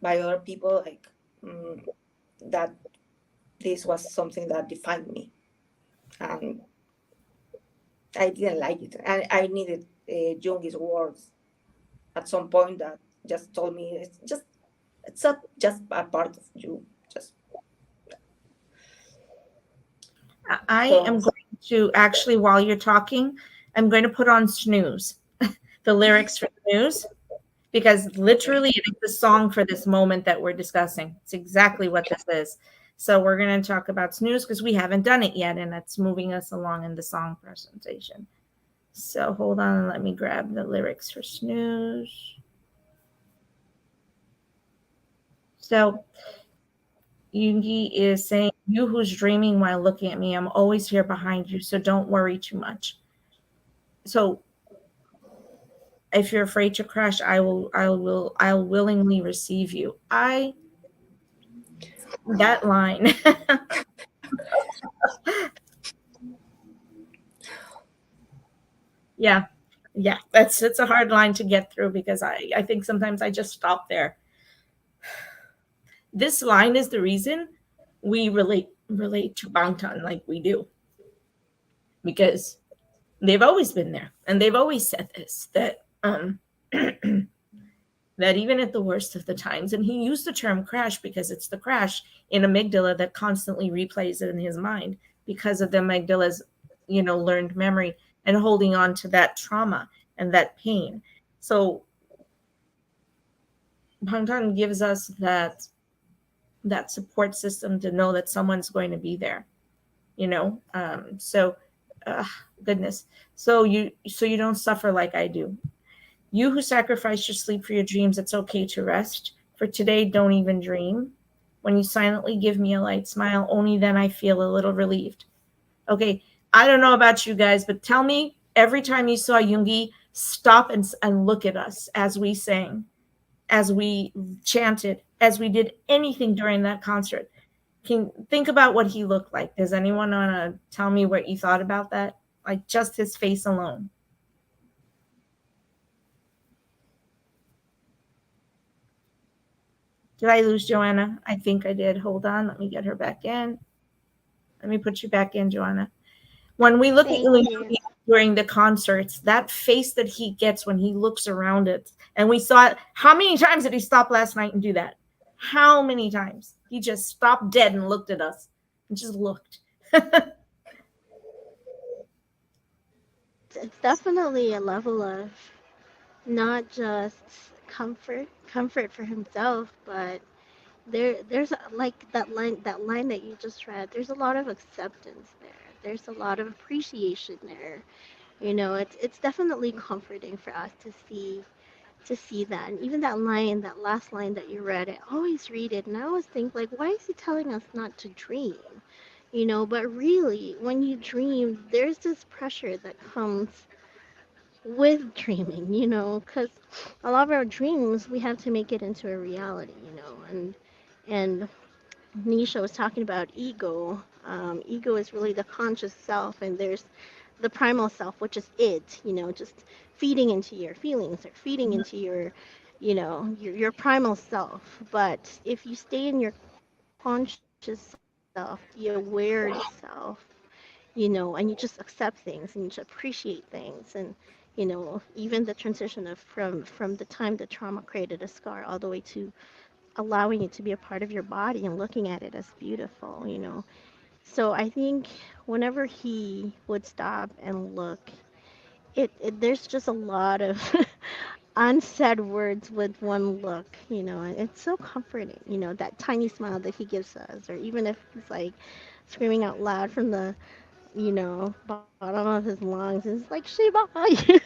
by other people, like that this was something that defined me, and I didn't like it. And I needed Jungi's words at some point that just told me it's not just a part of you. Just I so. am going to actually, while you're talking, I'm going to put on snooze, the lyrics for snooze, because literally it is the song for this moment that we're discussing. It's exactly what this is. So we're going to talk about snooze because we haven't done it yet, and that's moving us along in the song presentation. So hold on and let me grab the lyrics for snooze. So Yoongi is saying, "You who's dreaming while looking at me, I'm always here behind you, so don't worry too much." So if you're afraid to crash, I'll willingly receive you. That line. Yeah. Yeah, it's a hard line to get through because I think sometimes I just stop there. This line is the reason we relate to Bangtan like we do, because they've always been there and they've always said this, that that even at the worst of the times, and he used the term crash because it's the crash in amygdala that constantly replays it in his mind because of the amygdala's learned memory and holding on to that trauma and that pain. So Bangtan gives us that support system to know that someone's going to be there, so goodness. So you don't suffer like I do. You who sacrifice your sleep for your dreams, it's okay to rest. For today, don't even dream. When you silently give me a light smile, only then I feel a little relieved. Okay, I don't know about you guys, but tell me, every time you saw Yoongi stop and look at us as we sang, as we chanted, as we did anything during that concert, can think about what he looked like. Does anyone want to tell me what you thought about that? Like just his face alone. Did I lose Joanna? I think I did. Hold on. Let me get her back in. Let me put you back in, Joanna. When we look at Yoongi during the concerts, that face that he gets when he looks around it, and we saw it. How many times did he stop last night and do that? How many times? He just stopped dead and looked at us and just looked. It's definitely a level of not just comfort for himself, but like that line that you just read. There's a lot of acceptance there. There's a lot of appreciation there. It's definitely comforting for us to see that. And even that line, that last line that you read, I always read it and I always think like, why is he telling us not to dream? But really, when you dream, there's this pressure that comes with dreaming, because a lot of our dreams we have to make it into a reality, and Nisha was talking about ego. Ego is really the conscious self, and there's the primal self, which is it, just feeding into your feelings or feeding into your primal self. But if you stay in your conscious self, the aware self, and you just accept things and you just appreciate things, and even the transition of from the time the trauma created a scar all the way to allowing it to be a part of your body and looking at it as beautiful. So I think whenever he would stop and look, it there's just a lot of unsaid words with one look, and it's so comforting, that tiny smile that he gives us, or even if he's like screaming out loud from the bottom of his lungs, it's like Shiba, he's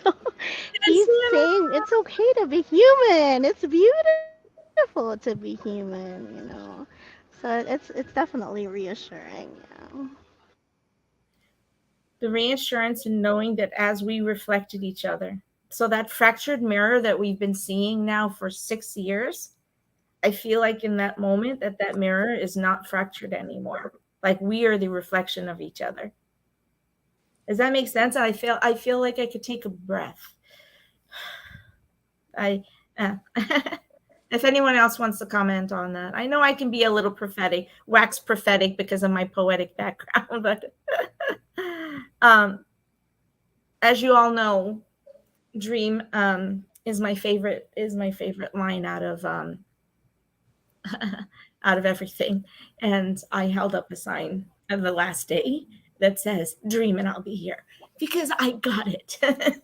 Yes, saying it's okay to be human. It's beautiful to be human. So it's definitely reassuring. the reassurance in knowing that as we reflected each other. So that fractured mirror that we've been seeing now for 6 years, I feel like in that moment that mirror is not fractured anymore. Like we are the reflection of each other. Does that make sense? I feel like I could take a breath. I if anyone else wants to comment on that. I know I can be a little prophetic, wax prophetic because of my poetic background, but um as you all know, dream is my favorite line out of everything. And I held up a sign on the last day that says dream and I'll be here because I got it. It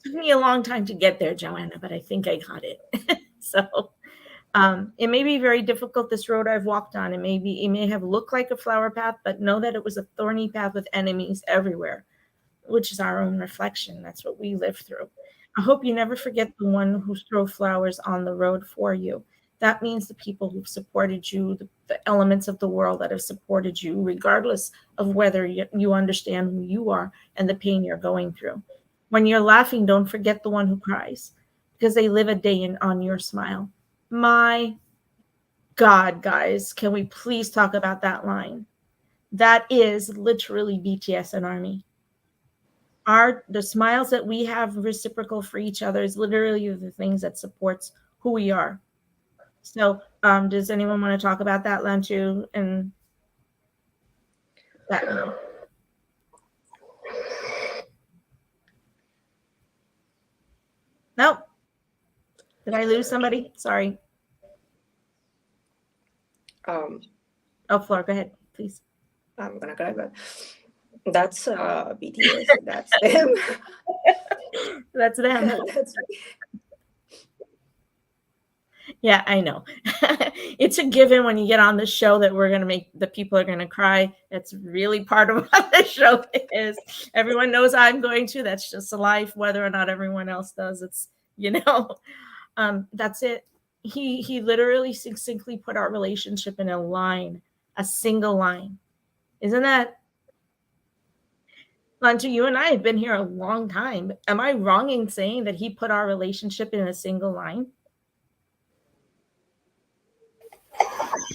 took me a long time to get there, Joanna, but I think I got it. So it may be very difficult, this road I've walked on. It may have looked like a flower path, but know that it was a thorny path with enemies everywhere, which is our own reflection. That's what we live through. I hope you never forget the one who threw flowers on the road for you. That means the people who've supported you, the elements of the world that have supported you, regardless of whether you understand who you are and the pain you're going through. When you're laughing, don't forget the one who cries because they live a day on your smile. My God, guys, can we please talk about that line? That is literally BTS and Army. The smiles that we have reciprocal for each other is literally the things that supports who we are. So does anyone want to talk about that, Lanchu, and that? Nope. Did I lose somebody? Sorry. Um, Oh, Flora, go ahead, please. I'm gonna cry, but that's BTS. That's them. That's them. That's Yeah, I know. It's a given when you get on the show that we're going to make the people are going to cry. That's really part of what the show is. Everyone knows I'm going to. That's just a life, whether or not everyone else does. It's, that's it. He literally succinctly put our relationship in a line, a single line. Isn't that, Lantu, you and I have been here a long time. Am I wrong in saying that he put our relationship in a single line?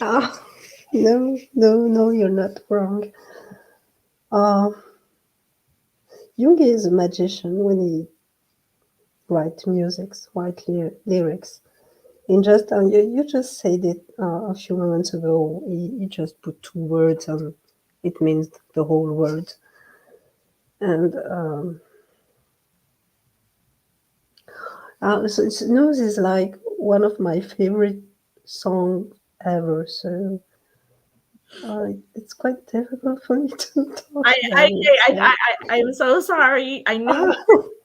No, no, no, you're not wrong. Jung is a magician when he writes music, write lyrics. In just you just said it a few moments ago. He just put two words and it means the whole word. And so Snooze is like one of my favorite songs ever. So it's quite difficult for me to talk about it. I'm so sorry. I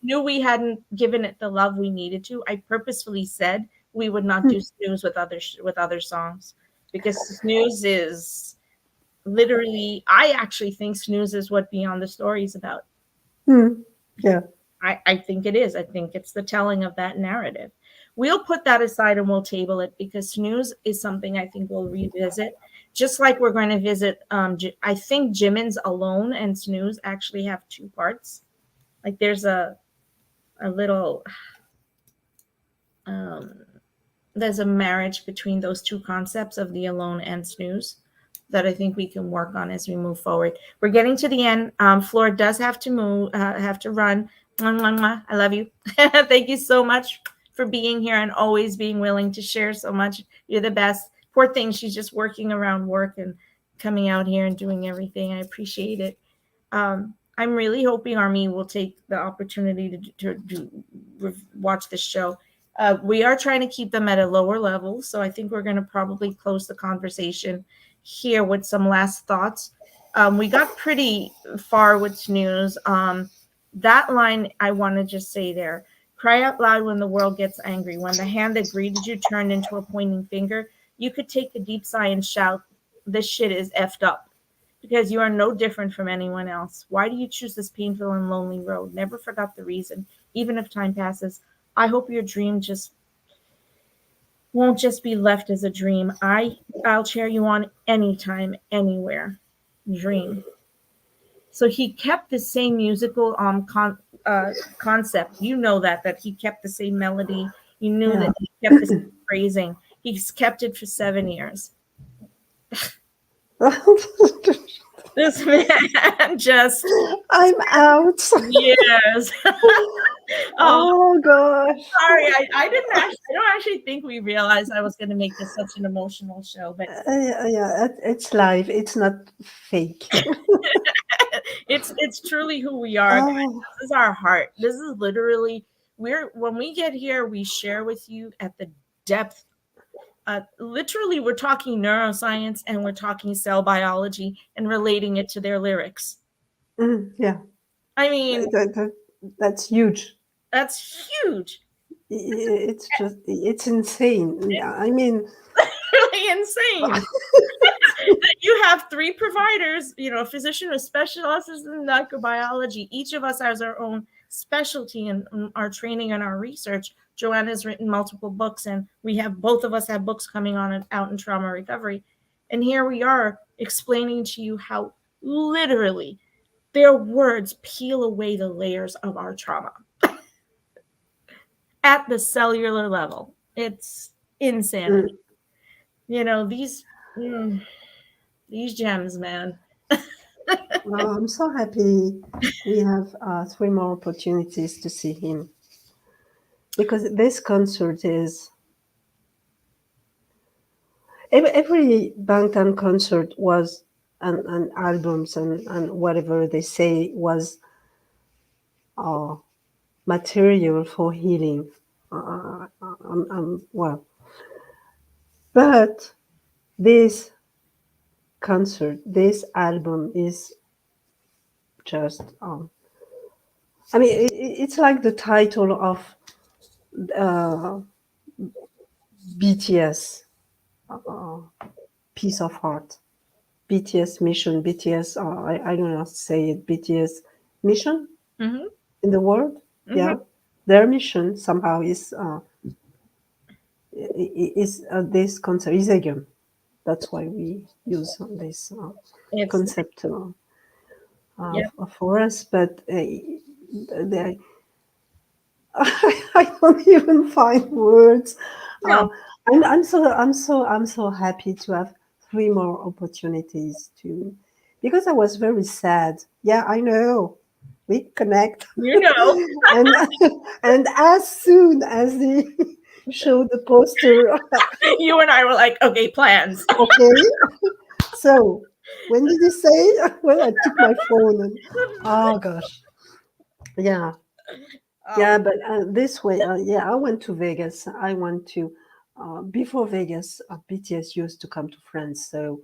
knew we hadn't given it the love we needed to. I purposefully said we would not do Snooze with other songs because Snooze is literally. I actually think Snooze is what Beyond the Story is about. Yeah. I think it is. I think it's the telling of that narrative. We'll put that aside and we'll table it because snooze is something I think we'll revisit. Just like we're going to visit, I think Jimin's Alone and Snooze actually have two parts. Like there's a little, um, there's a marriage between those two concepts of the alone and snooze that I think we can work on as we move forward. We're getting to the end. Flora does have to move, have to run. Mwah, mwah, mwah. I love you. Thank you so much for being here and always being willing to share so much. You're the best. Poor thing, she's just working around work and coming out here and doing everything. I appreciate it. I'm really hoping Army will take the opportunity to watch this show. We are trying to keep them at a lower level, so I think we're going to probably close the conversation here with some last thoughts. We got pretty far with news. That line I want to just say there. Cry out loud when the world gets angry. When the hand that greeted you turned into a pointing finger, you could take a deep sigh and shout, "This shit is effed up." Because you are no different from anyone else. Why do you choose this painful and lonely road? Never forgot the reason, even if time passes. I hope your dream just won't just be left as a dream. I'll cheer you on anytime, anywhere. Dream. So he kept the same musical concept. You know that he kept the same melody. You knew Yeah. that he kept the same phrasing. He's kept it for 7 years. This man just I'm out. years. Oh gosh. Sorry, I didn't actually. I don't actually think we realized I was going to make this such an emotional show, but Yeah, it's live. It's not fake. it's truly who we are, guys. Oh, This is our heart. This is literally when we get here, we share with you at the depth. Literally, we're talking neuroscience and we're talking cell biology and relating it to their lyrics. yeah. I mean, That's huge. that's huge. It's insane. I mean, Really insane. You have 3 providers, a physician who specializes in microbiology. Each of us has our own specialty in our training and our research. Joanna's written multiple books, and both of us have books coming on and out in trauma recovery. And here we are explaining to you how literally their words peel away the layers of our trauma at the cellular level. It's insanity. These gems, man. well, I'm so happy we have 3 more opportunities to see him, because this concert is every Bangtan concert was and albums and whatever they say was material for healing. Well, but this concert, this album is just I mean, it's like the title of BTS, Piece of Heart, BTS mission, BTS. I don't know how to say it. BTS mission Mm-hmm. in the world. Mm-hmm. Yeah, their mission somehow is this concept is Haegeum. That's why we use this concept Yep. for us. But I don't even find words. No. I'm so happy to have 3 more opportunities to, because I was very sad. Yeah, I know. We connect. and and as soon as they showed the poster, You and I were like, okay, plans. okay. So when did you say? Well, I took my phone and oh gosh, yeah. Yeah, but this way, yeah, I went to Vegas. I went to before Vegas. BTS used to come to France, so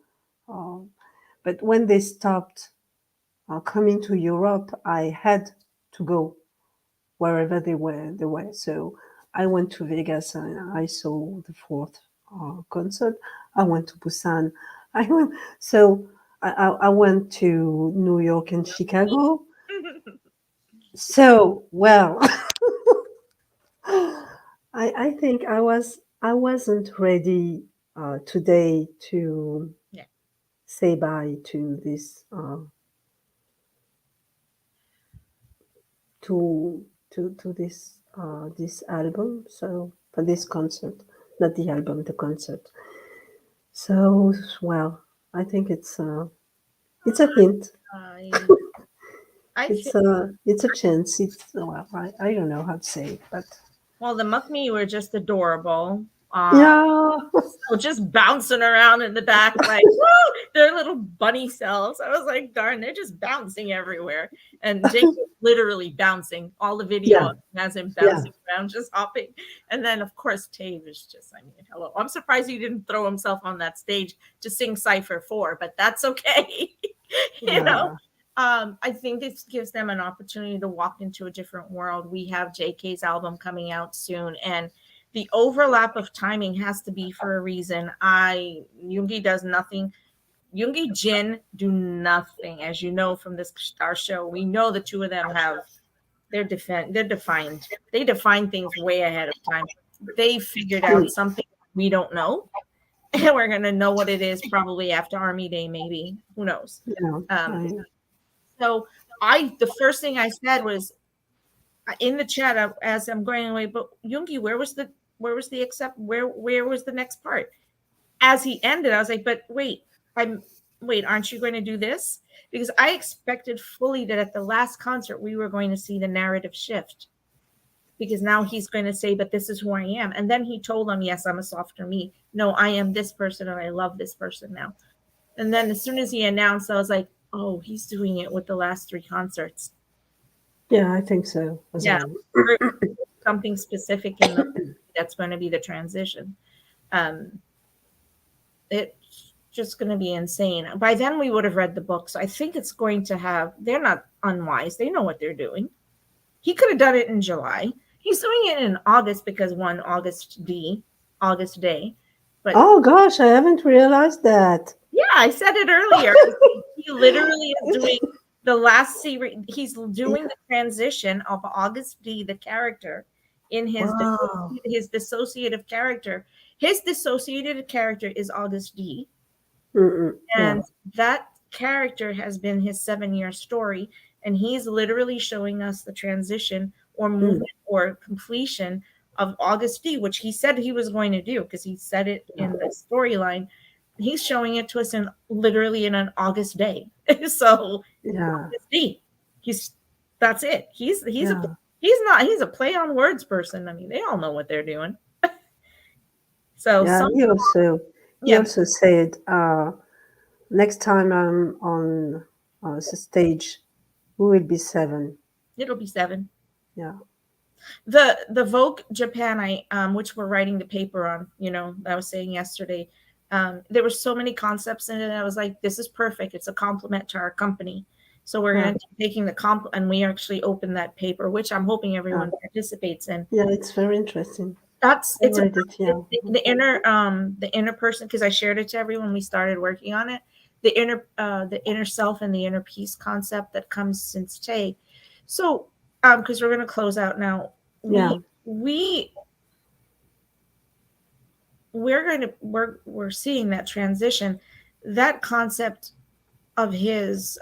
but when they stopped coming to Europe, I had to go wherever they were. So I went to Vegas and I saw the 4th concert. I went to Busan. I went so I went to New York and Chicago. So, well, I think I wasn't ready today to Yeah. say bye to this to this album. So for this concert, not the album, the concert. So well, I think it's a hint. I I think It's a chance. It's well, I don't know how to say it, but well, the Mukmi were just adorable. Um, yeah, so just bouncing around in the back like woo, their little bunny cells. I was like, darn, they're just bouncing everywhere. And Jake was literally bouncing. All the video yeah, has him yeah. bouncing around, just hopping. And then of course Tave is just, I mean, hello. I'm surprised he didn't throw himself on that stage to sing Cypher 4, but that's okay. You know. Yeah. I think this gives them an opportunity to walk into a different world. We have JK's album coming out soon, and the overlap of timing has to be for a reason. Yoongi does nothing. Yoongi Jin do nothing, as you know from this our show. We know the two of them have they're defined. They define things way ahead of time. They figured out something we don't know, and we're gonna know what it is probably after Army Day, maybe. Who knows? Yeah, So the first thing I said was in the chat as I'm going away, but Yoongi, where was the where was the next part? As he ended, I was like, but wait, aren't you going to do this? Because I expected fully that at the last concert we were going to see the narrative shift. Because now he's going to say, but this is who I am. And then he told them, yes, I'm a softer me. No, I am this person and I love this person now. And then as soon as he announced, I was like, oh, he's doing it with the last 3 concerts. yeah, I think so as Yeah, well. something specific in the that's going to be the transition. It's just going to be insane. By then we would have read the book, so I think it's going to have. They're not unwise. They know what they're doing. He could have done it in July. He's doing it in August because August Day. But Oh gosh, I haven't realized that. yeah, I said it earlier. He literally is doing the last series. He's doing the transition of August D, the character, in Wow. his dissociative character. His dissociative character is August D, Mm-mm. Yeah, and that character has been his 7-year story, and he's literally showing us the transition or movement or completion of August D, which he said he was going to do because he said it in the storyline. He's showing it to us in literally in an August day. So yeah, August D, that's it. He's yeah. he's a play on words person. I mean, they all know what they're doing. So Yeah, he yeah, also said next time I'm on the stage, we will be 7. it'll be 7. Yeah, The Vogue Japan, which we're writing the paper on, I was saying yesterday, there were so many concepts in it. I was like, this is perfect. It's a compliment to our company. So we're going to be taking the and we actually opened that paper, which I'm hoping everyone participates in. yeah, it's very interesting. It's read it, yeah. the inner person, because I shared it to everyone. We started working on it. The inner self and the inner peace concept that comes since Tay. So because we're going to close out now. Yeah. We're seeing that transition, that concept of his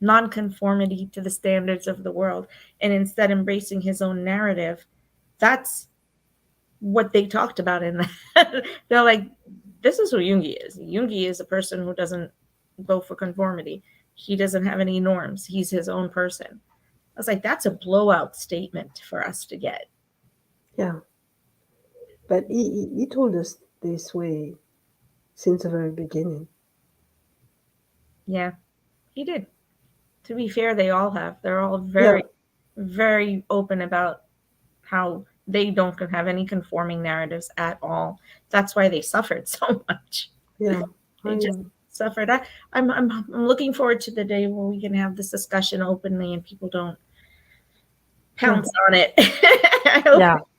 nonconformity to the standards of the world, and instead embracing his own narrative. That's what they talked about in that. They're like, this is who Yoongi is. Yoongi is a person who doesn't go for conformity. He doesn't have any norms. He's his own person. I was like, that's a blowout statement for us to get. Yeah. But he told us this way since the very beginning. Yeah, he did. To be fair, they all have. They're all very, very open about how they don't have any conforming narratives at all. That's why they suffered so much. Yeah. They just suffered. I'm looking forward to the day where we can have this discussion openly and people don't pounce on it.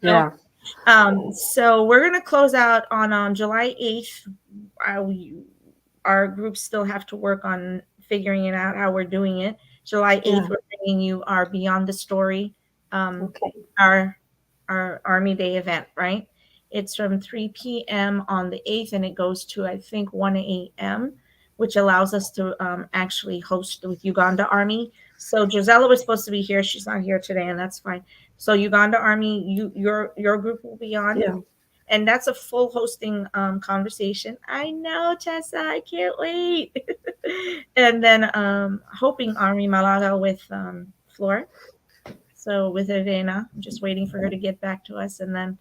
Yeah. So we're going to close out on July 8th. Our groups still have to work on figuring it out how we're doing it. July 8th, Yeah. we're bringing you our Beyond the Story, Okay. our Army Day event, right? It's from 3 p.m. on the 8th, and it goes to, I think, 1 a.m., which allows us to actually host with Uganda Army. So Gisela was supposed to be here. She's not here today, and that's fine. So Uganda Army, your group will be on. Yeah. And that's a full hosting conversation. I know, Tessa. I can't wait. And then hoping Army Malaga with Flor. So with Elena, I'm just waiting for her to get back to us, and then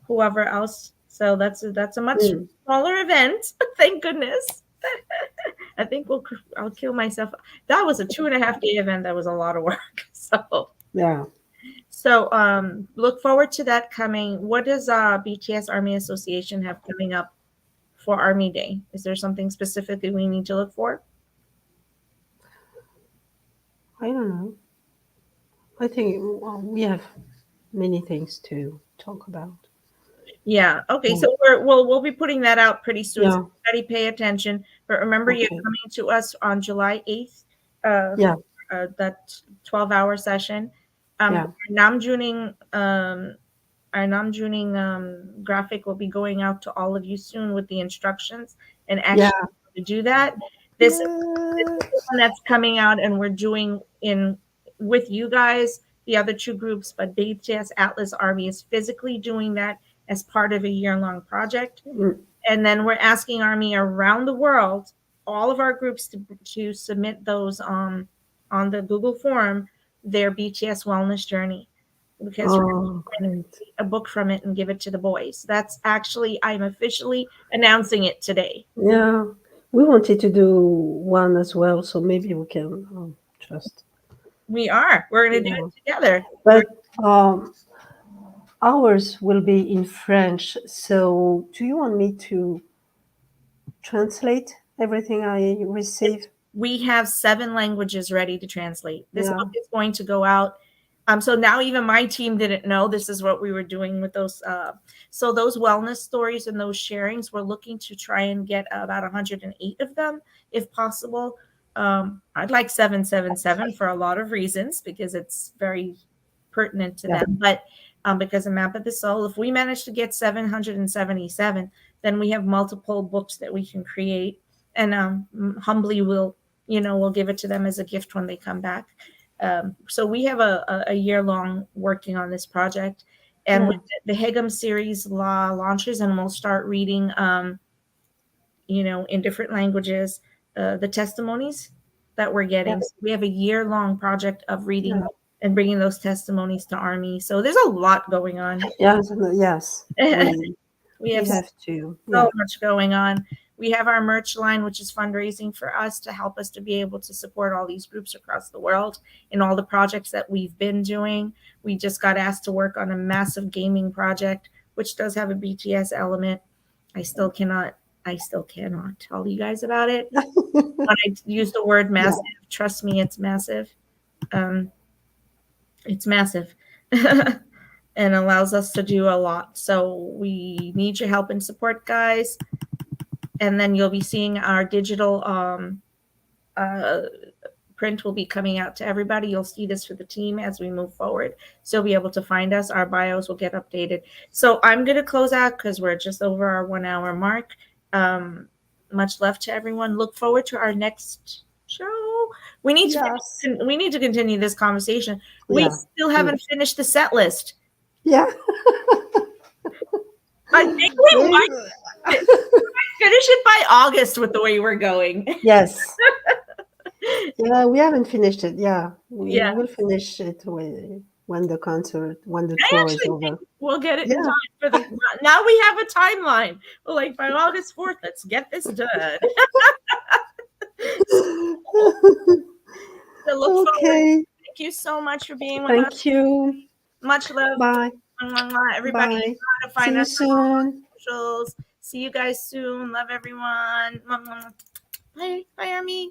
whoever else. So that's a much smaller event. Thank goodness. I think I'll kill myself. That was a 2.5-day event. That was a lot of work. Yeah. So look forward to that coming. What does BTS Army Association have coming up for Army Day? Is there something specifically we need to look for? I don't know. I think we have many things to talk about. Yeah. Okay. Yeah. So we'll be putting that out pretty soon. Yeah. So everybody pay attention. But remember, you're Okay. coming to us on July 8th. Yeah. That 12-hour session. Yeah. Our Namjuning graphic will be going out to all of you soon with the instructions and actually to do that. This is the one that's coming out, and we're doing in with you guys, the other two groups, but BTS Atlas Army is physically doing that as part of a year-long project. And then we're asking Army around the world, all of our groups to submit those on the Google form, their BTS wellness journey, because we're going to create a book from it and give it to the boys. That's actually, I'm officially announcing it today. Yeah. We wanted to do one as well, so maybe we can just. We're going to do it together. But ours will be in French. So do you want me to translate everything I receive? We have 7 languages ready to translate. This Yeah. book is going to go out. So now even my team didn't know this is what we were doing with those. So those wellness stories and those sharings, we're looking to try and get about 108 of them, if possible. I'd like 777 for a lot of reasons, because it's very pertinent to them. But because of Map of the Soul, if we manage to get 777, then we have multiple books that we can create, and humbly we'll give it to them as a gift when they come back. So we have a year-long working on this project, and when the Haegeum series launches, and we'll start reading, in different languages, the testimonies that we're getting. So we have a year-long project of reading and bringing those testimonies to Army. So there's a lot going on. Yes. We have to. So much going on. We have our merch line, which is fundraising for us to help us to be able to support all these groups across the world in all the projects that we've been doing. We just got asked to work on a massive gaming project, which does have a BTS element. I still cannot tell you guys about it. When I use the word massive, trust me, it's massive. It's massive. And allows us to do a lot. So we need your help and support, guys. And then you'll be seeing our digital print will be coming out to everybody. You'll see this for the team as we move forward. So you'll be able to find us. Our bios will get updated. So I'm going to close out because we're just over our 1-hour mark. Much love to everyone. Look forward to our next show. We need to continue this conversation. We still haven't finished the set list. Yeah. I think we might finish it by August with the way we're going. Yes. Yeah, we haven't finished it. Yeah. We will finish it when the tour is over. We'll get it in time for now we have a timeline. We're like, by August 4th, let's get this done. So look forward. Thank you so much for being with us. Thank you. Much love. Bye. Everybody, Bye. to find us soon. socials. See you guys soon. Love everyone. Bye, Army.